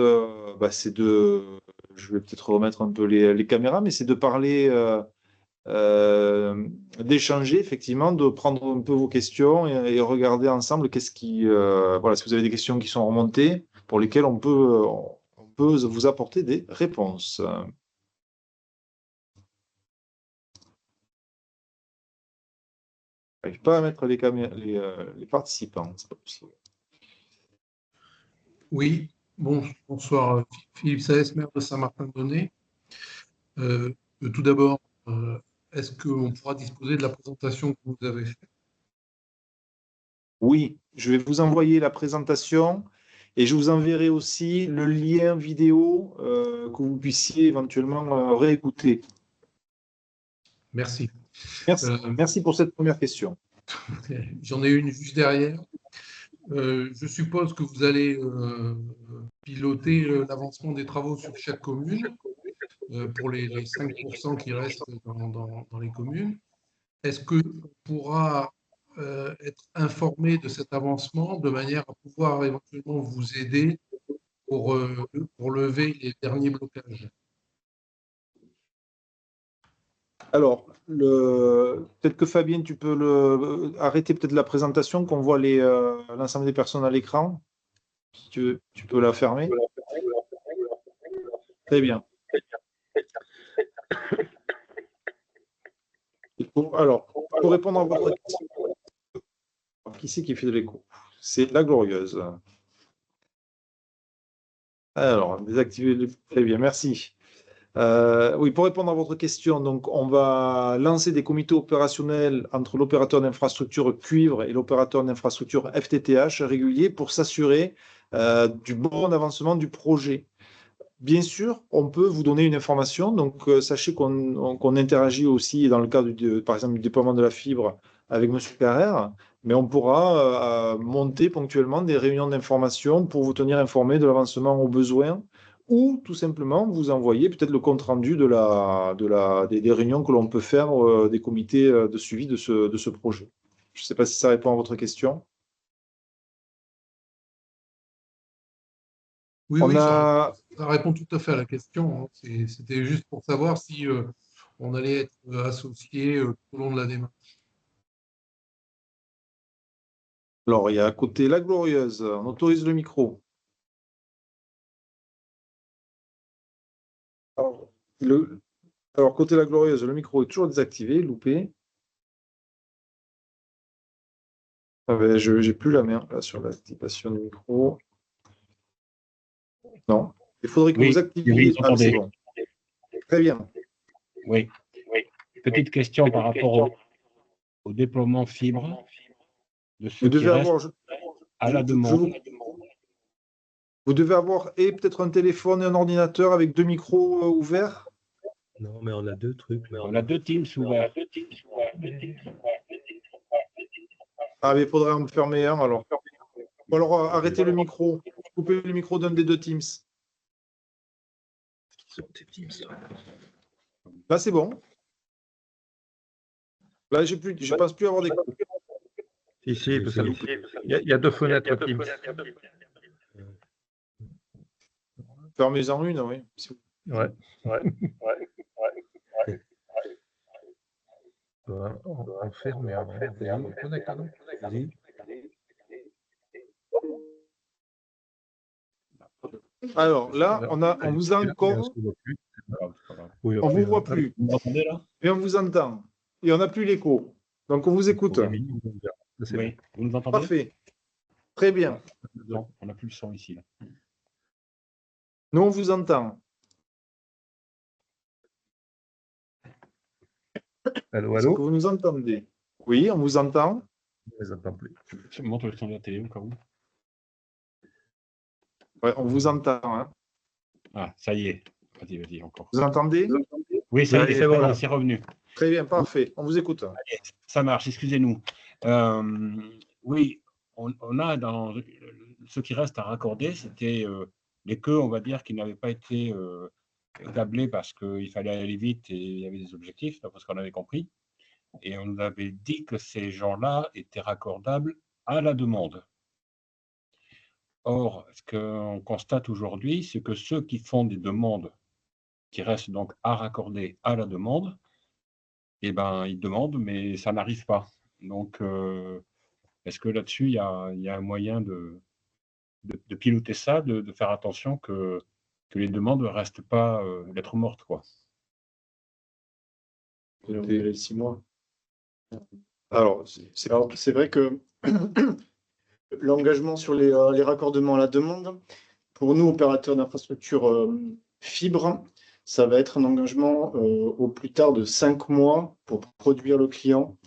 c'est je vais peut-être remettre un peu les caméras, mais c'est de parler, d'échanger, effectivement, de prendre un peu vos questions et regarder ensemble si vous avez des questions qui sont remontées, pour lesquelles on peut vous apporter des réponses. Je n'arrive pas à mettre les participants, c'est pas possible. Oui, bonsoir, Philippe Saez, maire de Saint-Martin-de-Donay. Tout d'abord, est-ce qu'on pourra disposer de la présentation que vous avez faite? Oui, je vais vous envoyer la présentation et je vous enverrai aussi le lien vidéo que vous puissiez éventuellement réécouter. Merci. Merci pour cette première question. J'en ai une juste derrière. Je suppose que vous allez piloter l'avancement des travaux sur chaque commune pour les 5% qui restent dans les communes. Est-ce qu'on pourra être informé de cet avancement de manière à pouvoir éventuellement vous aider pour lever les derniers blocages? Alors, peut-être que Fabien, tu peux arrêter peut-être la présentation, qu'on voit l'ensemble des personnes à l'écran. Si tu peux la fermer. Très bien. Alors, pour répondre à votre question, qui c'est qui fait de l'écho? C'est la Glorieuse. Alors, désactiver. Très bien, merci. Oui, pour répondre à votre question, donc on va lancer des comités opérationnels entre l'opérateur d'infrastructure cuivre et l'opérateur d'infrastructure FTTH réguliers pour s'assurer du bon avancement du projet. Bien sûr, on peut vous donner une information, donc sachez qu'on interagit aussi dans le cadre, par exemple, du déploiement de la fibre avec M. Carrère, mais on pourra monter ponctuellement des réunions d'information pour vous tenir informé de l'avancement au besoin, ou tout simplement vous envoyer peut-être le compte-rendu des réunions que l'on peut faire des comités de suivi de ce projet. Je ne sais pas si ça répond à votre question. Oui, ça répond tout à fait à la question, hein. C'était juste pour savoir si on allait être associé tout au long de la démarche. Alors, il y a à côté la Glorieuse. On autorise le micro. Alors, côté la Glorieuse, le micro est toujours désactivé, loupé. Je n'ai plus la main là, sur l'activation du micro. Non. Il faudrait que vous activiez. Ah, c'est bon. Très bien. Oui. Petite question par rapport au déploiement fibre de ce qui reste à la demande. Vous devez avoir peut-être un téléphone et un ordinateur avec 2 micros ouverts. Non, mais on a 2 trucs. On a 2 Teams ouverts. Ah, mais il faudrait en fermer un alors. Ou alors arrêtez le micro. Coupez le micro d'un des 2 Teams. Là, c'est bon. Là, je ne pense plus avoir des coups. Si, parce qu'il y a deux fenêtres Teams. Fermez-en une, oui. Ouais. On ferme et on connecte. Vas-y. Alors là, on vous a encore. On ne vous voit plus. Mais on vous entend. Et on n'a plus l'écho. Donc on vous écoute. Oui, vous nous entendez? Parfait. Très bien. Non, on n'a plus le son ici. Là. Nous, on vous entend. Allô, Est-ce que vous nous entendez? Oui, on vous entend. On ne les entend plus. Je montre le son de la télé au cas où. Ouais, on vous entend. Hein. Ah, ça y est. Vas-y, encore. Vous entendez? Oui, c'est revenu. Très bien, parfait. On vous écoute. Allez, ça marche, excusez-nous. Oui, on a dans ce qui reste à raccorder, c'était les queues, on va dire, qui n'avaient pas été câblées parce qu'il fallait aller vite et il y avait des objectifs, parce qu'on avait compris. Et on nous avait dit que ces gens-là étaient raccordables à la demande. Or, ce qu'on constate aujourd'hui, c'est que ceux qui font des demandes qui restent donc à raccorder à la demande, eh ben, ils demandent, mais ça n'arrive pas. Donc, est-ce que là-dessus, il y a un moyen de piloter ça, de faire attention que les demandes ne restent pas lettres mortes, quoi. Les 6 mois. Alors, c'est vrai que l'engagement sur les raccordements à la demande, pour nous, opérateurs d'infrastructure fibre, ça va être un engagement au plus tard de 5 mois pour produire le client,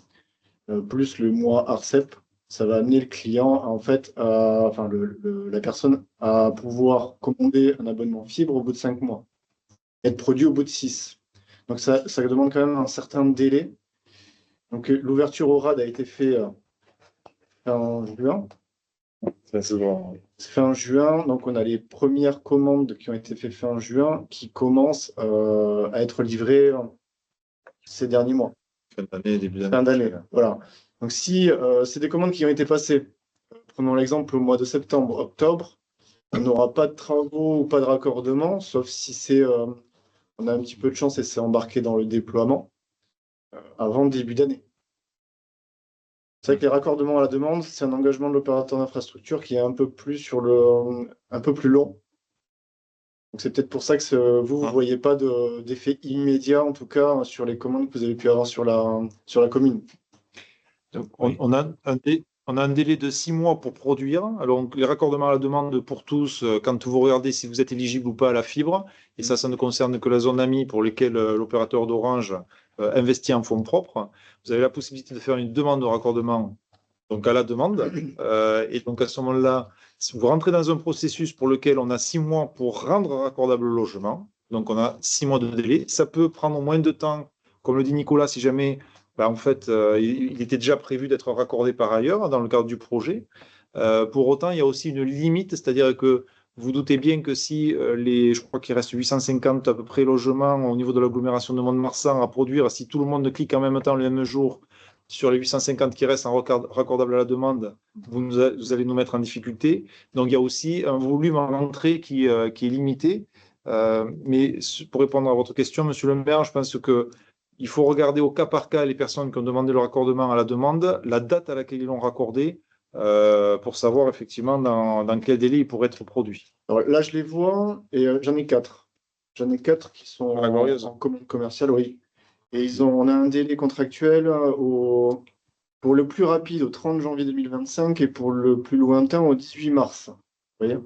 plus le mois ARCEP. Ça va amener le client, la personne à pouvoir commander un abonnement fibre au bout de 5 mois, être produit au bout de 6. Donc ça demande quand même un certain délai. Donc l'ouverture au RAD a été faite en juin. Fin juin, donc on a les premières commandes qui ont été faites fin juin qui commencent à être livrées ces derniers mois. Fin d'année, début d'année. Fin d'année, voilà. Donc si c'est des commandes qui ont été passées, prenons l'exemple au mois de septembre, octobre, on n'aura pas de travaux ou pas de raccordement, sauf si on a un petit peu de chance et c'est embarqué dans le déploiement avant le début d'année. C'est vrai que les raccordements à la demande, c'est un engagement de l'opérateur d'infrastructure qui est un peu plus long. Donc c'est peut-être pour ça que vous ne voyez pas d'effet immédiat, en tout cas, sur les commandes que vous avez pu avoir sur la commune. Donc, on a un délai de 6 mois pour produire. Alors, les raccordements à la demande pour tous, quand vous regardez si vous êtes éligible ou pas à la fibre, et ça ne concerne que la zone AMI pour lesquelles l'opérateur d'Orange investit en fonds propres, vous avez la possibilité de faire une demande de raccordement donc à la demande. Et donc, à ce moment-là, si vous rentrez dans un processus pour lequel on a 6 mois pour rendre raccordable le logement, donc on a 6 mois de délai, ça peut prendre moins de temps, comme le dit Nicolas, si jamais... en fait, il était déjà prévu d'être raccordé par ailleurs dans le cadre du projet. Pour autant, il y a aussi une limite, c'est-à-dire que vous doutez bien que si je crois qu'il reste 850 à peu près logements au niveau de l'agglomération de Mont-de-Marsan à produire, si tout le monde clique en même temps le même jour sur les 850 qui restent en raccordable à la demande, vous allez nous mettre en difficulté. Donc, il y a aussi un volume en entrée qui est limité. Mais pour répondre à votre question, Monsieur le maire, je pense que il faut regarder au cas par cas les personnes qui ont demandé le raccordement à la demande, la date à laquelle ils l'ont raccordé, pour savoir effectivement dans quel délai il pourrait être produit. Alors là, je les vois et j'en ai 4. J'en ai 4 qui sont en commande commerciale, oui. Et on a un délai contractuel pour le plus rapide au 30 janvier 2025 et pour le plus lointain au 18 mars. Vous voyez?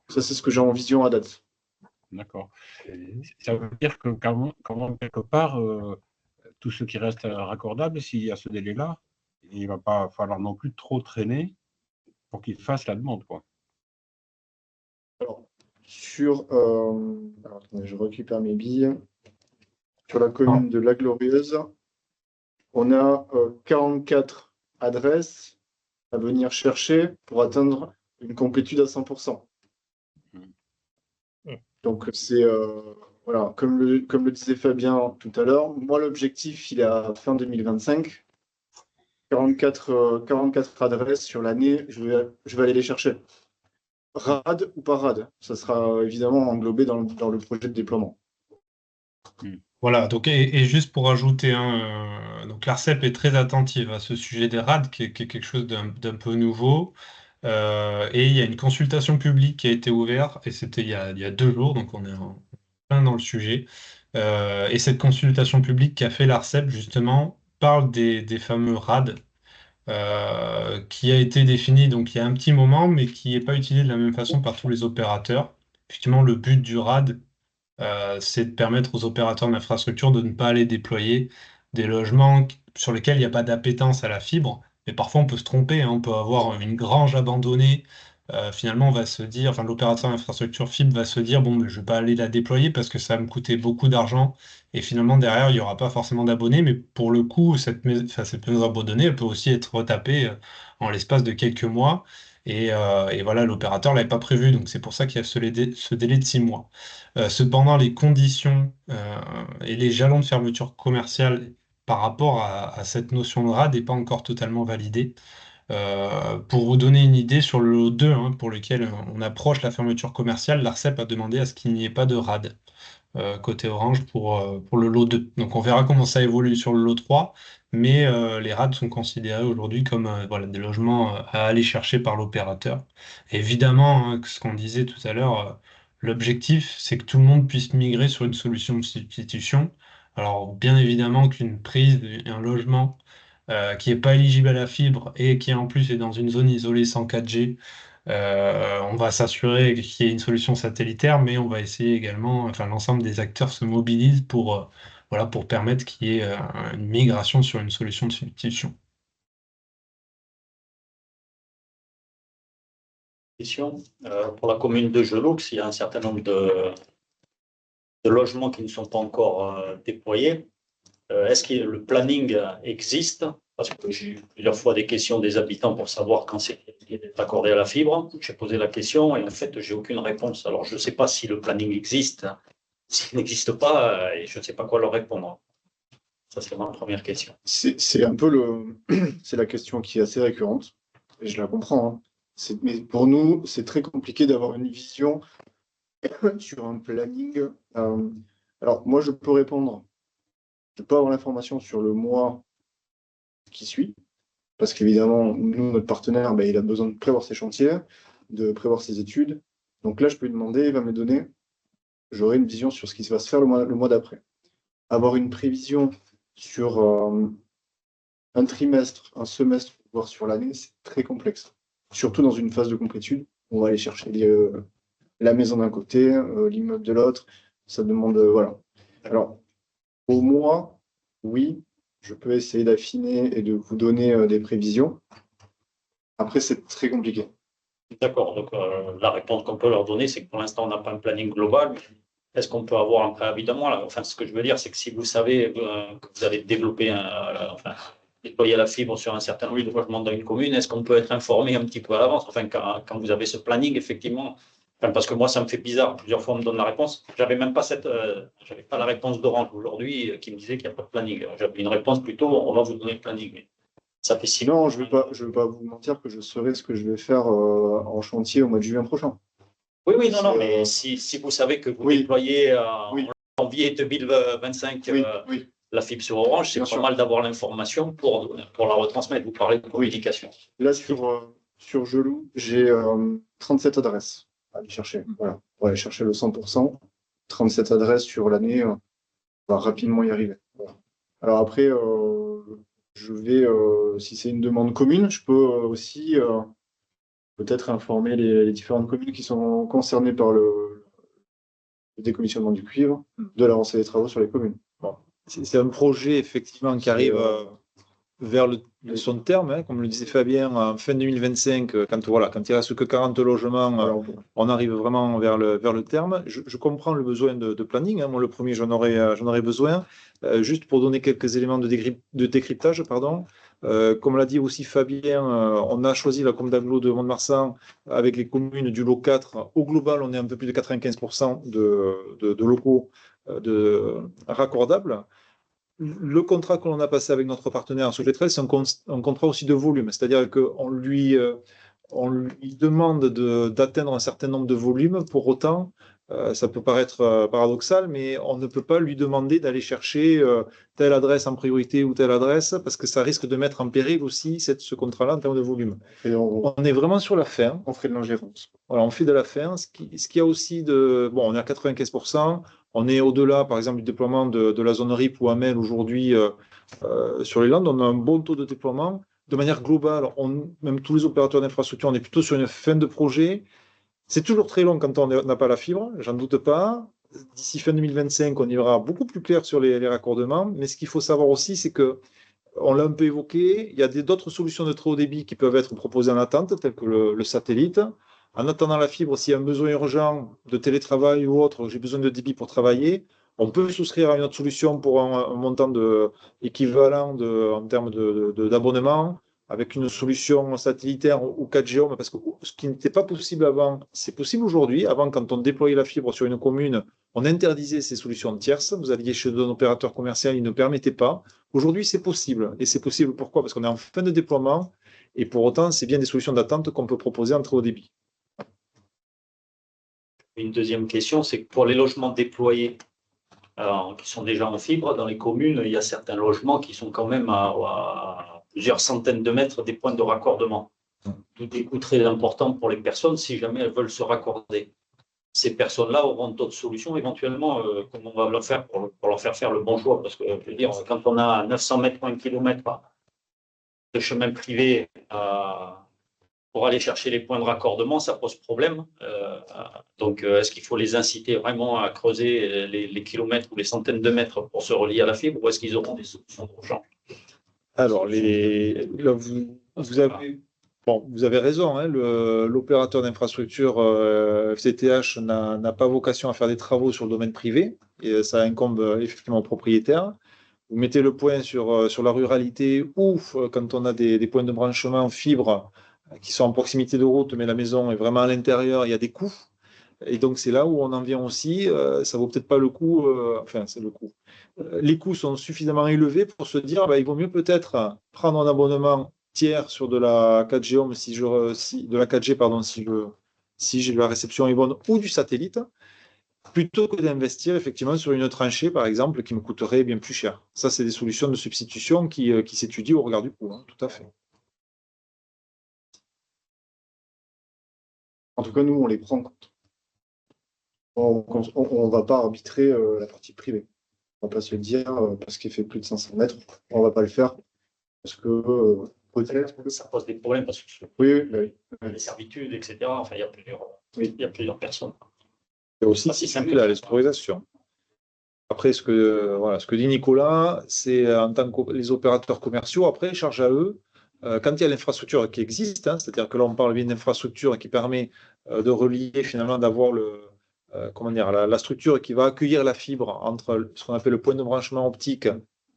Ça, c'est ce que j'ai en vision à date. D'accord. Ça veut dire que quand quelque part, tout ce qui reste raccordable, s'il y a ce délai-là, il ne va pas falloir non plus trop traîner pour qu'il fasse la demande, quoi. Alors, attendez, je récupère mes billes. Sur la commune de La Glorieuse, on a 44 adresses à venir chercher pour atteindre une complétude à 100%. Donc, c'est voilà, comme le disait Fabien tout à l'heure, moi, l'objectif, il est à fin 2025. 44 adresses sur l'année, je vais aller les chercher. RAD ou pas RAD, ça sera évidemment englobé dans le projet de déploiement. Voilà, donc, et juste pour ajouter, donc l'ARCEP est très attentive à ce sujet des RAD, qui est quelque chose d'un peu nouveau. Et il y a une consultation publique qui a été ouverte, et c'était il y a 2 jours, donc on est en plein dans le sujet. Et cette consultation publique qu'a fait l'ARCEP, justement, parle des fameux RAD, qui a été défini donc il y a un petit moment, mais qui n'est pas utilisé de la même façon par tous les opérateurs. Effectivement, le but du RAD, c'est de permettre aux opérateurs d'infrastructure de ne pas aller déployer des logements sur lesquels il n'y a pas d'appétence à la fibre. Mais parfois, on peut se tromper, hein. On peut avoir une grange abandonnée. Finalement, on va se dire, enfin, l'opérateur d'infrastructure fibre va se dire, bon, mais je ne vais pas aller la déployer parce que ça va me coûter beaucoup d'argent. Et finalement, derrière, il n'y aura pas forcément d'abonnés. Mais pour le coup, cette maison abandonnée, elle peut aussi être retapée en l'espace de quelques mois. Et voilà, l'opérateur ne l'avait pas prévu. Donc, c'est pour ça qu'il y a ce délai de 6 mois. Cependant, les conditions et les jalons de fermeture commerciale par rapport à cette notion de RAD n'est pas encore totalement validé. Pour vous donner une idée sur le lot 2, pour lequel on approche la fermeture commerciale, l'ARCEP a demandé à ce qu'il n'y ait pas de RAD côté Orange pour le lot 2. Donc on verra comment ça évolue sur le lot 3, mais les RAD sont considérés aujourd'hui comme voilà, des logements à aller chercher par l'opérateur. Évidemment, ce qu'on disait tout à l'heure, l'objectif, c'est que tout le monde puisse migrer sur une solution de substitution. Alors bien évidemment qu'une prise, un logement qui n'est pas éligible à la fibre et qui en plus est dans une zone isolée sans 4G, on va s'assurer qu'il y ait une solution satellitaire, mais on va essayer également, enfin l'ensemble des acteurs se mobilisent voilà, pour permettre qu'il y ait une migration sur une solution de substitution. Question. Pour la commune de Geloux, il y a un certain nombre de logements qui ne sont pas encore déployés. Est-ce que le planning existe? Parce que j'ai eu plusieurs fois des questions des habitants pour savoir quand c'est accordé à la fibre. J'ai posé la question et en fait, j'ai aucune réponse. Alors, je ne sais pas si le planning existe. S'il n'existe pas, je ne sais pas quoi leur répondre. Ça, c'est ma première question. C'est un peu c'est la question qui est assez récurrente, et je la comprends, hein. Mais pour nous, c'est très compliqué d'avoir une vision sur un planning. Alors, moi, je peux répondre. Je peux avoir l'information sur le mois qui suit, parce qu'évidemment, nous, notre partenaire, il a besoin de prévoir ses chantiers, de prévoir ses études. Donc là, je peux lui demander, il va me donner, j'aurai une vision sur ce qui va se faire le mois d'après. Avoir une prévision sur un trimestre, un semestre, voire sur l'année, c'est très complexe. Surtout dans une phase de complétude, on va aller chercher la maison d'un côté, l'immeuble de l'autre. Ça demande, voilà. Alors, au mois, oui, je peux essayer d'affiner et de vous donner des prévisions. Après, c'est très compliqué. D'accord. Donc, la réponse qu'on peut leur donner, c'est que pour l'instant, on n'a pas un planning global. Est-ce qu'on peut avoir un préavis de mois? Enfin, ce que je veux dire, c'est que si vous savez que vous avez développé déployer la fibre sur un certain nombre de logements dans une commune, est-ce qu'on peut être informé un petit peu à l'avance? Enfin, quand vous avez ce planning, effectivement, parce que moi, ça me fait bizarre. Plusieurs fois, on me donne la réponse. J'avais même pas j'avais pas la réponse d'Orange aujourd'hui qui me disait qu'il n'y a pas de planning. J'avais une réponse plutôt, on va vous donner le planning. Mais ça fait 6 mois. Non, je vais pas vous mentir que je saurai ce que je vais faire en chantier au mois de juin prochain. Oui, non, mais si vous savez que vous déployez en janvier 2025 la fibre sur Orange, c'est pas mal d'avoir l'information pour la retransmettre. Vous parlez de communication. Là, sur Geloux, j'ai 37 adresses à aller chercher. Voilà, pour aller chercher le 100%. 37 adresses sur l'année, on va rapidement y arriver. Voilà. Alors après, je vais, si c'est une demande commune, je peux aussi peut-être informer les différentes communes qui sont concernées par le décommissionnement du cuivre de l'avancée des travaux sur les communes. Bon. C'est un projet effectivement qui arrive vers son terme, comme le disait Fabien, en fin 2025, quand il reste que 40 logements, on arrive vraiment vers le terme. Je comprends le besoin de planning, moi le premier j'en aurais besoin. Juste pour donner quelques éléments de décryptage, Comme l'a dit aussi Fabien, on a choisi la com d'agglo de Mont-de-Marsan avec les communes du lot 4. Au global, on est un peu plus de 95% de locaux raccordables. Le contrat que l'on a passé avec notre partenaire Sogetrel, c'est un contrat aussi de volume, c'est-à-dire qu'on lui demande d'atteindre un certain nombre de volumes. Pour autant, ça peut paraître paradoxal, mais on ne peut pas lui demander d'aller chercher telle adresse en priorité ou telle adresse, parce que ça risque de mettre en péril aussi ce contrat-là en termes de volume. Et On est vraiment sur la fin. on ferait de l'ingérence. Voilà, on fait de la fin. Ce qu'il y a aussi de... Bon, on est à 95%. On est au-delà, par exemple, du déploiement de la zone RIP ou AMEL aujourd'hui sur les Landes. On a un bon taux de déploiement. De manière globale, même tous les opérateurs d'infrastructure, on est plutôt sur une fin de projet. C'est toujours très long quand on n'a pas la fibre, j'en doute pas. D'ici fin 2025, on y verra beaucoup plus clair sur les raccordements. Mais ce qu'il faut savoir aussi, c'est que, on l'a un peu évoqué, il y a d'autres solutions de très haut débit qui peuvent être proposées en attente, telles que le satellite. En attendant la fibre, s'il y a un besoin urgent de télétravail ou autre, j'ai besoin de débit pour travailler, on peut souscrire à une autre solution pour un montant équivalent en termes d'abonnement, avec une solution satellitaire ou 4G Home, parce que ce qui n'était pas possible avant, c'est possible aujourd'hui. Avant, quand on déployait la fibre sur une commune, on interdisait ces solutions tierces. Vous alliez chez un opérateur commercial, il ne permettait pas. Aujourd'hui, c'est possible. Et c'est possible pourquoi? Parce qu'on est en fin de déploiement, et pour autant, c'est bien des solutions d'attente qu'on peut proposer en très haut débit. Une deuxième question, c'est que pour les logements déployés, qui sont déjà en fibre, dans les communes, il y a certains logements qui sont quand même à plusieurs centaines de mètres des points de raccordement. Tout des coûts très importants pour les personnes si jamais elles veulent se raccorder. Ces personnes-là auront d'autres solutions éventuellement, comment on va leur faire pour leur faire le bon choix. Parce que, je veux dire, quand on a 900 mètres ou 1 kilomètre de chemin privé pour aller chercher les points de raccordement, ça pose problème. Donc, est-ce qu'il faut les inciter vraiment à creuser les kilomètres ou les centaines de mètres pour se relier à la fibre, ou est-ce qu'ils auront des solutions de rechange? Alors, là, vous avez raison, hein, l'opérateur d'infrastructure FTTH n'a pas vocation à faire des travaux sur le domaine privé, et ça incombe effectivement aux propriétaires. Vous mettez le point sur la ruralité ou quand on a des points de branchement fibre qui sont en proximité de route, mais la maison est vraiment à l'intérieur, il y a des coûts. Et donc, c'est là où on en vient aussi. Ça vaut peut-être pas le coup. Enfin, c'est le coût. Les coûts sont suffisamment élevés pour se dire il vaut mieux peut-être prendre un abonnement tiers sur de la 4G Home, de la 4G, pardon, si la réception est bonne, ou du satellite, plutôt que d'investir effectivement sur une tranchée, par exemple, qui me coûterait bien plus cher. Ça, c'est des solutions de substitution qui s'étudient au regard du coût, hein, tout à fait. En tout cas, nous, on les prend en compte. On ne va pas arbitrer la partie privée. On ne va pas se le dire parce qu'il fait plus de 500 mètres. On ne va pas le faire parce que peut-être que ça pose des problèmes parce que oui. Les servitudes, etc. Enfin, il y a plusieurs personnes. Il y a aussi les autorisations. Après, ce que dit Nicolas, c'est en tant que les opérateurs commerciaux, après, charge à eux. Quand il y a l'infrastructure qui existe, hein, c'est-à-dire que là, on parle bien d'infrastructure qui permet de relier, finalement, d'avoir la structure qui va accueillir la fibre entre ce qu'on appelle le point de branchement optique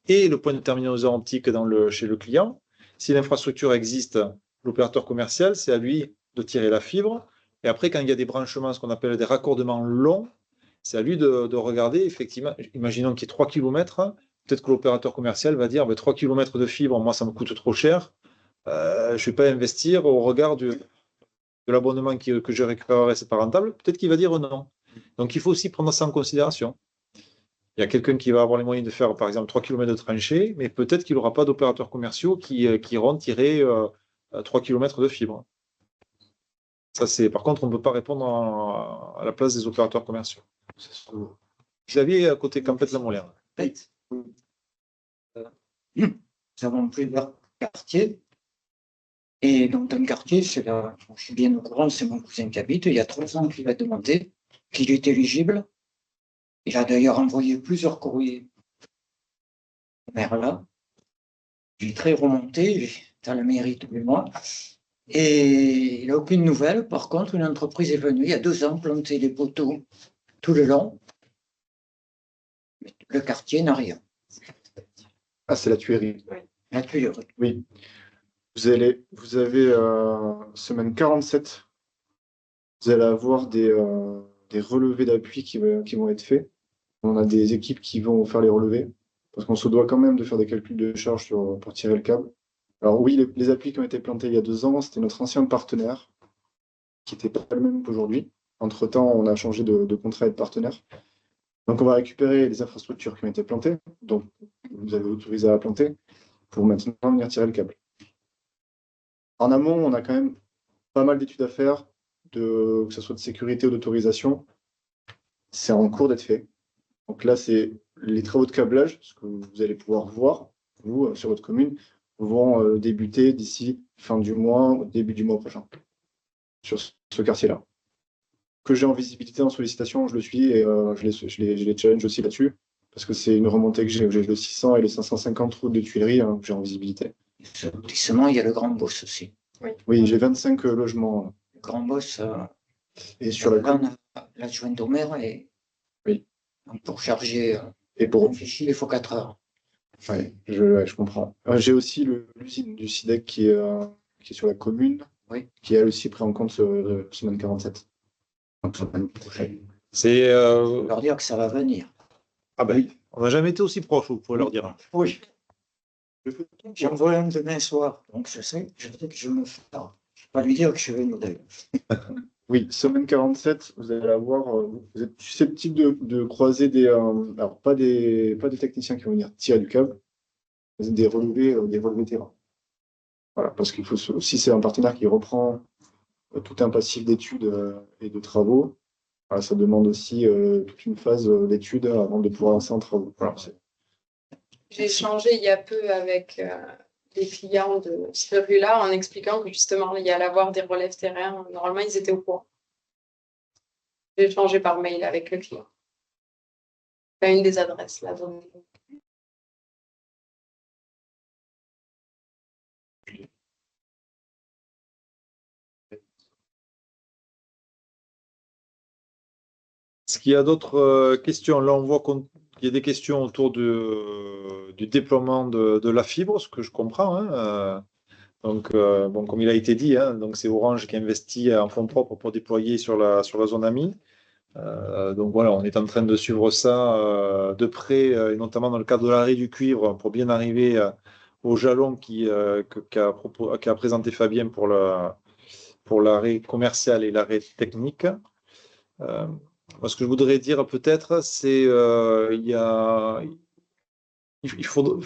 et le point de terminaison optique chez le client. Si l'infrastructure existe, l'opérateur commercial, c'est à lui de tirer la fibre. Et après, quand il y a des branchements, ce qu'on appelle des raccordements longs, c'est à lui de regarder, effectivement, imaginons qu'il y ait 3 km, peut-être que l'opérateur commercial va dire 3 km de fibre, moi, ça me coûte trop cher. Je ne vais pas investir au regard de l'abonnement que je récupérerai, c'est pas rentable. Peut-être qu'il va dire non. Donc, il faut aussi prendre ça en considération. Il y a quelqu'un qui va avoir les moyens de faire, par exemple, 3 km de tranchée, mais peut-être qu'il n'aura pas d'opérateurs commerciaux qui iront tirer 3 km de fibre. Par contre, on ne peut pas répondre à la place des opérateurs commerciaux. Xavier, à côté Campette-la-Molière. Nous avons plusieurs quartiers. Et donc, dans le quartier, je suis bien au courant, c'est mon cousin qui habite. Il y a 3 ans qu'il a demandé qu'il est éligible. Il a d'ailleurs envoyé plusieurs courriers au maire là. Il est très remonté, dans la mairie tous les mois. Et il n'a aucune nouvelle. Par contre, une entreprise est venue il y a 2 ans planter les poteaux tout le long. Le quartier n'a rien. Ah, c'est la tuerie. La tuyauterie. Oui. Vous avez semaine 47, vous allez avoir des relevés d'appui qui vont être faits. On a des équipes qui vont faire les relevés, parce qu'on se doit quand même de faire des calculs de charge pour tirer le câble. Alors oui, les appuis qui ont été plantés il y a 2 ans, c'était notre ancien partenaire, qui n'était pas le même qu'aujourd'hui. Entre-temps, on a changé de contrat et de partenaire. Donc on va récupérer les infrastructures qui ont été plantées, donc vous avez autorisé à planter, pour maintenant venir tirer le câble. En amont, on a quand même pas mal d'études à faire, que ce soit de sécurité ou d'autorisation. C'est en cours d'être fait. Donc là, c'est les travaux de câblage, ce que vous allez pouvoir voir, vous, sur votre commune, vont débuter d'ici fin du mois, au début du mois prochain, sur ce quartier-là. Que j'ai en visibilité, en sollicitation, je le suis et je les challenge aussi là-dessus, parce que c'est une remontée que j'ai le 600 et le 550 routes de Tuileries, que j'ai en visibilité. Ce lotissement, il y a le Grand Boss aussi. Oui, j'ai 25 logements. Le Grand Boss, et sur la là, on a l'adjointe au maire. Et... Oui. Donc pour charger et pour un fichier, il faut 4 heures. Oui, je comprends. J'ai aussi l'usine du SIDEC qui est sur la commune, oui, qui est elle aussi pris en compte semaine 47. Donc semaine prochaine. C'est leur dire que ça va venir. Ah ben oui, on n'a jamais été aussi proche, vous pouvez leur dire. Oui. J'en vois un demain soir, donc je sais que je me fais pas. Je ne vais pas lui dire que je vais venu d'ailleurs. Oui, semaine 47, vous allez avoir, vous êtes susceptible de croiser alors pas des techniciens qui vont venir tirer du câble, mais des relevés terrain. Voilà, parce qu'il faut si c'est un partenaire qui reprend tout un passif d'études et de travaux, voilà, ça demande aussi toute une phase d'études avant de pouvoir lancer en travaux. Voilà, j'ai échangé il y a peu avec les clients de cette rue-là en expliquant que justement, il y allait avoir des relèves terrain. Normalement, ils étaient au courant. J'ai échangé par mail avec le client. Il y a une des adresses là. Donc... Est-ce qu'il y a d'autres questions? Là, on voit qu'il y a des questions autour du déploiement de la fibre, ce que je comprends. Hein. Donc, bon, comme il a été dit, hein, donc c'est Orange qui investit en fonds propres pour déployer sur la zone AMI. Donc voilà, on est en train de suivre ça de près, et notamment dans le cadre de l'arrêt du cuivre, pour bien arriver au jalon qu'a présenté Fabien pour l'arrêt commercial et l'arrêt technique. Moi, ce que je voudrais dire peut-être, c'est il faut.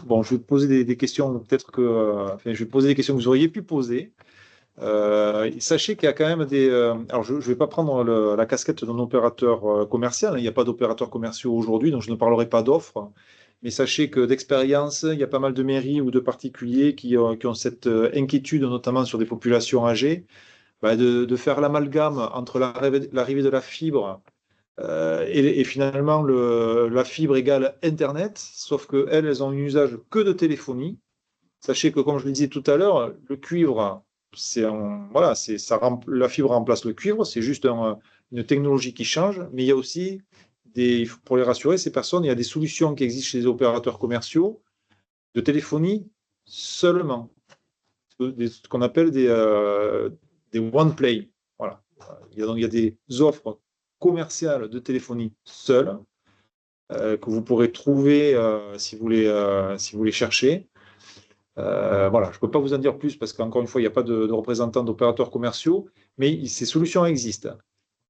Bon, je vais poser des questions, peut-être que. Enfin, je vais poser des questions que vous auriez pu poser. Sachez qu'il y a quand même des. Alors, je ne vais pas prendre la casquette d'un opérateur commercial. Il n'y a pas d'opérateurs commerciaux aujourd'hui, donc je ne parlerai pas d'offres. Mais sachez que d'expérience, il y a pas mal de mairies ou de particuliers qui ont cette inquiétude, notamment sur des populations âgées, de faire l'amalgame entre l'arrivée de la fibre et finalement la fibre égale Internet, sauf qu'elles ont un usage que de téléphonie. Sachez que, comme je le disais tout à l'heure, le cuivre, la fibre remplace le cuivre, c'est juste une technologie qui change, mais il y a aussi, pour les rassurer, ces personnes, il y a des solutions qui existent chez les opérateurs commerciaux de téléphonie seulement, ce qu'on appelle des one-play. Voilà. Il y a des offres commerciales de téléphonie seules que vous pourrez trouver si vous les cherchez. Voilà, je ne peux pas vous en dire plus parce qu'encore une fois, il n'y a pas de représentants d'opérateurs commerciaux, mais ces solutions existent.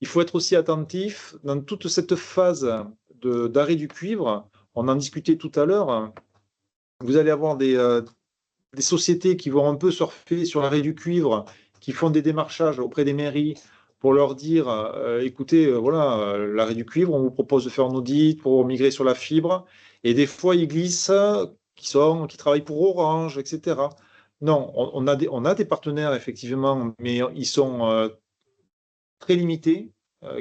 Il faut être aussi attentif dans toute cette phase d'arrêt du cuivre. On en discutait tout à l'heure. Vous allez avoir des sociétés qui vont un peu surfer sur l'arrêt du cuivre, qui font des démarchages auprès des mairies pour leur dire écoutez, voilà, l'arrêt du cuivre, on vous propose de faire un audit pour migrer sur la fibre. Et des fois, ils glissent qui travaillent pour Orange, etc. Non, on a des partenaires, effectivement, mais ils sont très limités,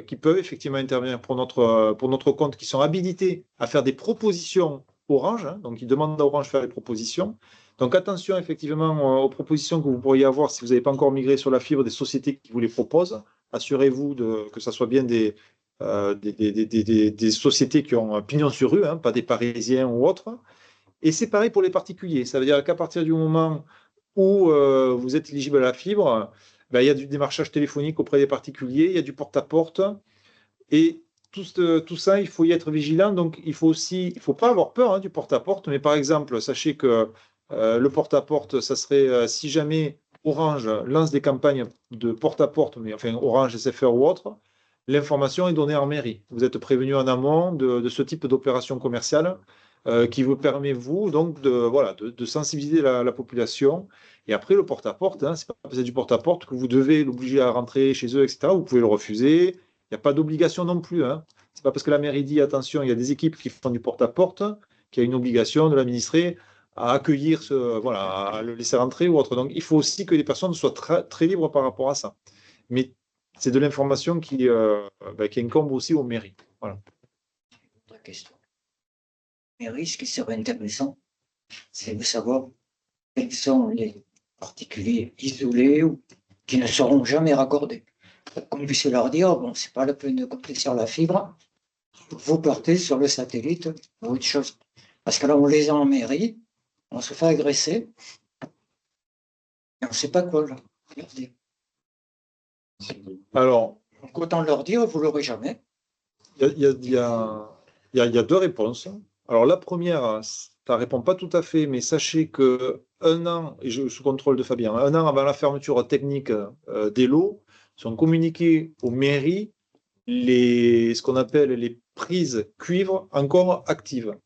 qui peuvent effectivement intervenir pour notre compte, qui sont habilités à faire des propositions Orange, hein, donc ils demandent à Orange de faire des propositions. Donc attention effectivement aux propositions que vous pourriez avoir si vous n'avez pas encore migré sur la fibre, des sociétés qui vous les proposent. Assurez-vous que ce soit bien des sociétés qui ont pignon sur rue, hein, pas des Parisiens ou autres. Et c'est pareil pour les particuliers. Ça veut dire qu'à partir du moment où vous êtes éligible à la fibre, ben, il y a du démarchage téléphonique auprès des particuliers, il y a du porte-à-porte. Et tout ça, il faut y être vigilant. Donc, il faut pas avoir peur hein, du porte-à-porte. Mais par exemple, sachez que le porte-à-porte, ça serait si jamais Orange lance des campagnes de porte-à-porte, mais enfin Orange, SFR ou autre, l'information est donnée en mairie. Vous êtes prévenu en amont de ce type d'opération commerciale qui vous permet, vous, donc, de sensibiliser la population. Et après, le porte-à-porte, hein, c'est pas parce que c'est du porte-à-porte que vous devez l'obliger à rentrer chez eux, etc. Vous pouvez le refuser. Il n'y a pas d'obligation non plus. Hein. C'est pas parce que la mairie dit, attention, il y a des équipes qui font du porte-à-porte, qu'il y a une obligation de l'administrer à accueillir, à le laisser rentrer ou autre. Donc, il faut aussi que les personnes soient très libres par rapport à ça. Mais c'est de l'information qui incombe aussi aux mairies. Voilà. Autre question. Mairie, ce qui serait intéressant, c'est de savoir quels sont les particuliers isolés ou qui ne seront jamais raccordés. Qu'on puisse leur dire, bon, c'est pas la peine de compter sur la fibre, vous partez sur le satellite ou autre chose. Parce que là, on les a en mairie, on se fait agresser, et on ne sait pas quoi leur dire. Alors, donc, autant leur dire, vous l'aurez jamais. Il y a deux réponses. Alors, la première, ça ne répond pas tout à fait, mais sachez que un an, et sous contrôle de Fabien, un an avant la fermeture technique des lots, sont communiqués aux mairies ce qu'on appelle les prises cuivre encore actives.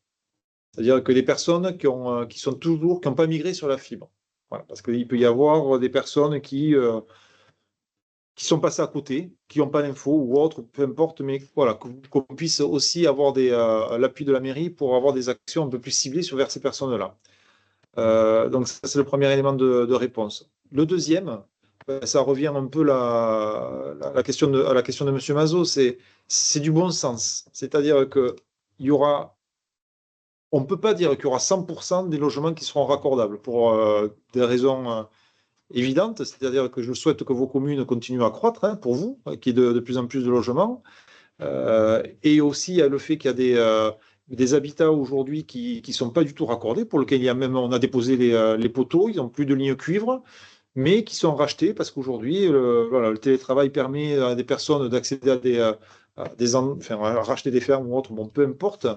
C'est-à-dire que les personnes qui n'ont pas migré sur la fibre. Voilà, parce qu'il peut y avoir des personnes qui sont passées à côté, qui n'ont pas d'infos ou autre, peu importe, mais voilà, qu'on puisse aussi avoir l'appui de la mairie pour avoir des actions un peu plus ciblées vers ces personnes-là. Donc, ça, c'est le premier élément de réponse. Le deuxième, ça revient un peu à la question de M. Mazot, c'est du bon sens. C'est-à-dire que on ne peut pas dire qu'il y aura 100% des logements qui seront raccordables pour des raisons évidentes. C'est-à-dire que je souhaite que vos communes continuent à croître hein, pour vous, qu'il y ait de plus en plus de logements. Et aussi, il y a le fait qu'il y a des habitats aujourd'hui qui ne sont pas du tout raccordés, pour lesquels on a déposé les poteaux, ils n'ont plus de lignes cuivre, mais qui sont rachetés parce qu'aujourd'hui, le télétravail permet à des personnes d'accéder à racheter des fermes ou autre, bon, peu importe.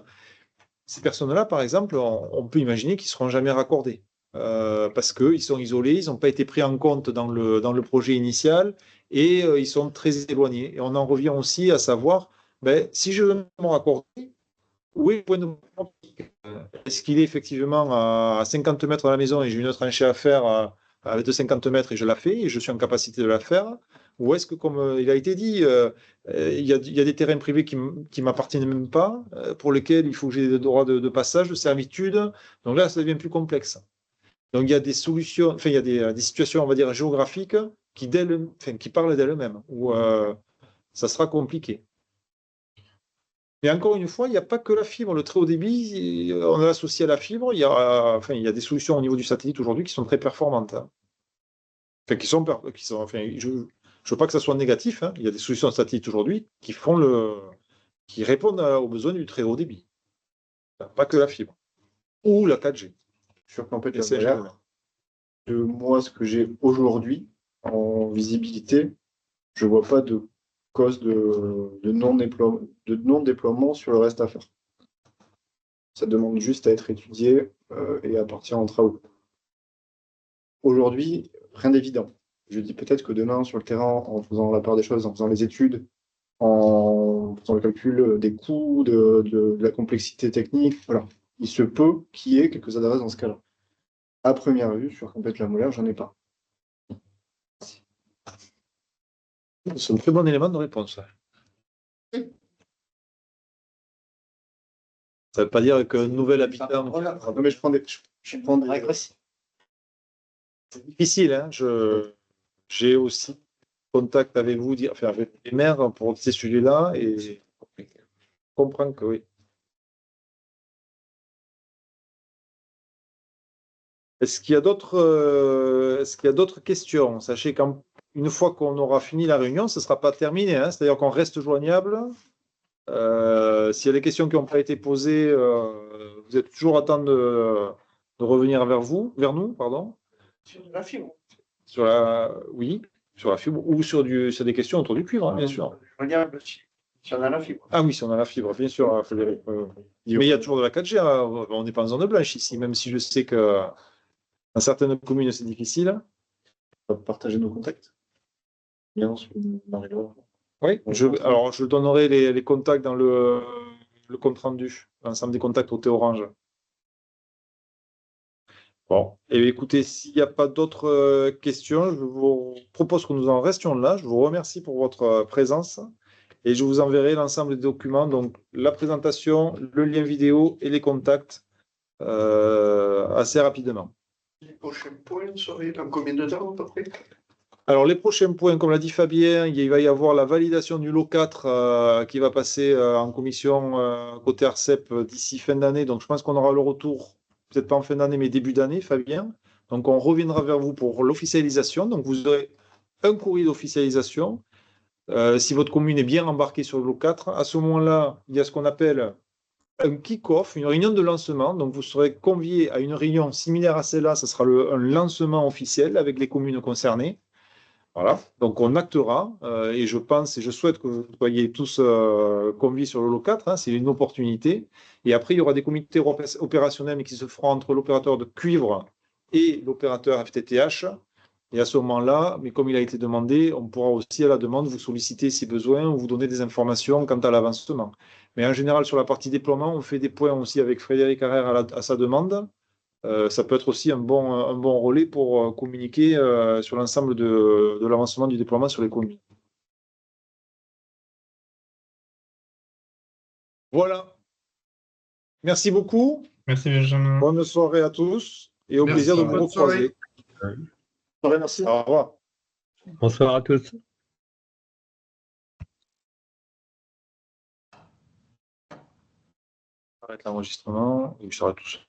Ces personnes-là, par exemple, on peut imaginer qu'ils ne seront jamais raccordés parce qu'ils sont isolés, ils n'ont pas été pris en compte dans le projet initial et ils sont très éloignés. Et on en revient aussi à savoir, si je veux me raccorder, où est le point de vue? Est-ce qu'il est effectivement à 50 mètres de la maison et j'ai une tranchée à faire avec de 50 mètres et je la fais et je suis en capacité de la faire? Ou est-ce que, comme il a été dit, il y a des terrains privés qui ne m'appartiennent même pas, pour lesquels il faut que j'ai des droits de passage, de servitude. Donc là, ça devient plus complexe. Donc il y a des solutions, enfin il y a des situations, on va dire, géographiques qui parlent d'elles-mêmes, où ça sera compliqué. Mais encore une fois, il n'y a pas que la fibre. Le très haut débit, on l'a associé à la fibre. Il y a des solutions au niveau du satellite aujourd'hui qui sont très performantes. Hein. Enfin, je ne veux pas que ça soit négatif. Hein. Il y a des solutions satellites aujourd'hui qui répondent aux besoins du très haut débit. Pas que la fibre. Ou la 4G. Sur Campette la Molaire, de moi, ce que j'ai aujourd'hui en visibilité, je ne vois pas de cause de non-déploiement sur le reste à faire. Ça demande juste à être étudié et à partir en travaux. Aujourd'hui, rien d'évident. Je dis peut-être que demain, sur le terrain, en faisant la part des choses, en faisant les études, en faisant le calcul des coûts, de la complexité technique, voilà. Il se peut qu'il y ait quelques adresses dans ce cas-là. À première vue, sur Campette la Molaire, j'en ai pas. C'est un très bon élément de réponse. Ça ne veut pas dire qu'un nouvel habitant. Non, mais je prends des. C'est difficile, hein. J'ai aussi contact avec vous, avec les maires pour ces sujets-là, et je comprends que oui. Est-ce qu'il y a d'autres questions? Sachez qu'une fois qu'on aura fini la réunion, ce ne sera pas terminé, hein. C'est-à-dire qu'on reste joignable S'il y a des questions qui n'ont pas été posées, vous êtes toujours à temps de revenir vers nous, pardon. Sur la fibre. Oui, sur la fibre ou sur des questions autour du cuivre, hein, bien sûr. Je regarde si on a la fibre. Ah oui, si on a la fibre, bien sûr, Frédéric. Mais il y a toujours de la 4G, hein. On n'est pas en zone blanche ici, même si je sais que dans certaines communes, c'est difficile. On va partager nos contacts. Bien sûr. Oui, alors je donnerai les contacts dans le compte rendu, l'ensemble des contacts au T Orange. Bon, et écoutez, s'il n'y a pas d'autres questions, je vous propose que nous en restions là. Je vous remercie pour votre présence et je vous enverrai l'ensemble des documents, donc la présentation, le lien vidéo et les contacts assez rapidement. Les prochains points seraient dans combien de temps à peu près? Alors, les prochains points, comme l'a dit Fabien, il va y avoir la validation du lot 4 qui va passer en commission côté ARCEP d'ici fin d'année. Donc, je pense qu'on aura le retour, peut-être pas en fin d'année, mais début d'année, Fabien. Donc, on reviendra vers vous pour l'officialisation. Donc, vous aurez un courrier d'officialisation. Si votre commune est bien embarquée sur le lot 4, à ce moment-là, il y a ce qu'on appelle un kick-off, une réunion de lancement. Donc, vous serez convié à une réunion similaire à celle-là. Ce sera un lancement officiel avec les communes concernées. Voilà, donc on actera et je pense et je souhaite que vous soyez tous conviés sur le lot 4, hein, c'est une opportunité. Et après, il y aura des comités opérationnels qui se feront entre l'opérateur de cuivre et l'opérateur FTTH. Et à ce moment-là, mais comme il a été demandé, on pourra aussi à la demande vous solliciter si besoin ou vous donner des informations quant à l'avancement. Mais en général, sur la partie déploiement, on fait des points aussi avec Frédéric Carrère à sa demande. Ça peut être aussi un bon relais pour communiquer sur l'ensemble de l'avancement du déploiement sur les communes. Voilà. Merci beaucoup. Merci Benjamin. Bonne soirée à tous et au plaisir de vous recroiser. Merci. Au revoir. Bonsoir à tous. Arrête l'enregistrement et je serai tout seul.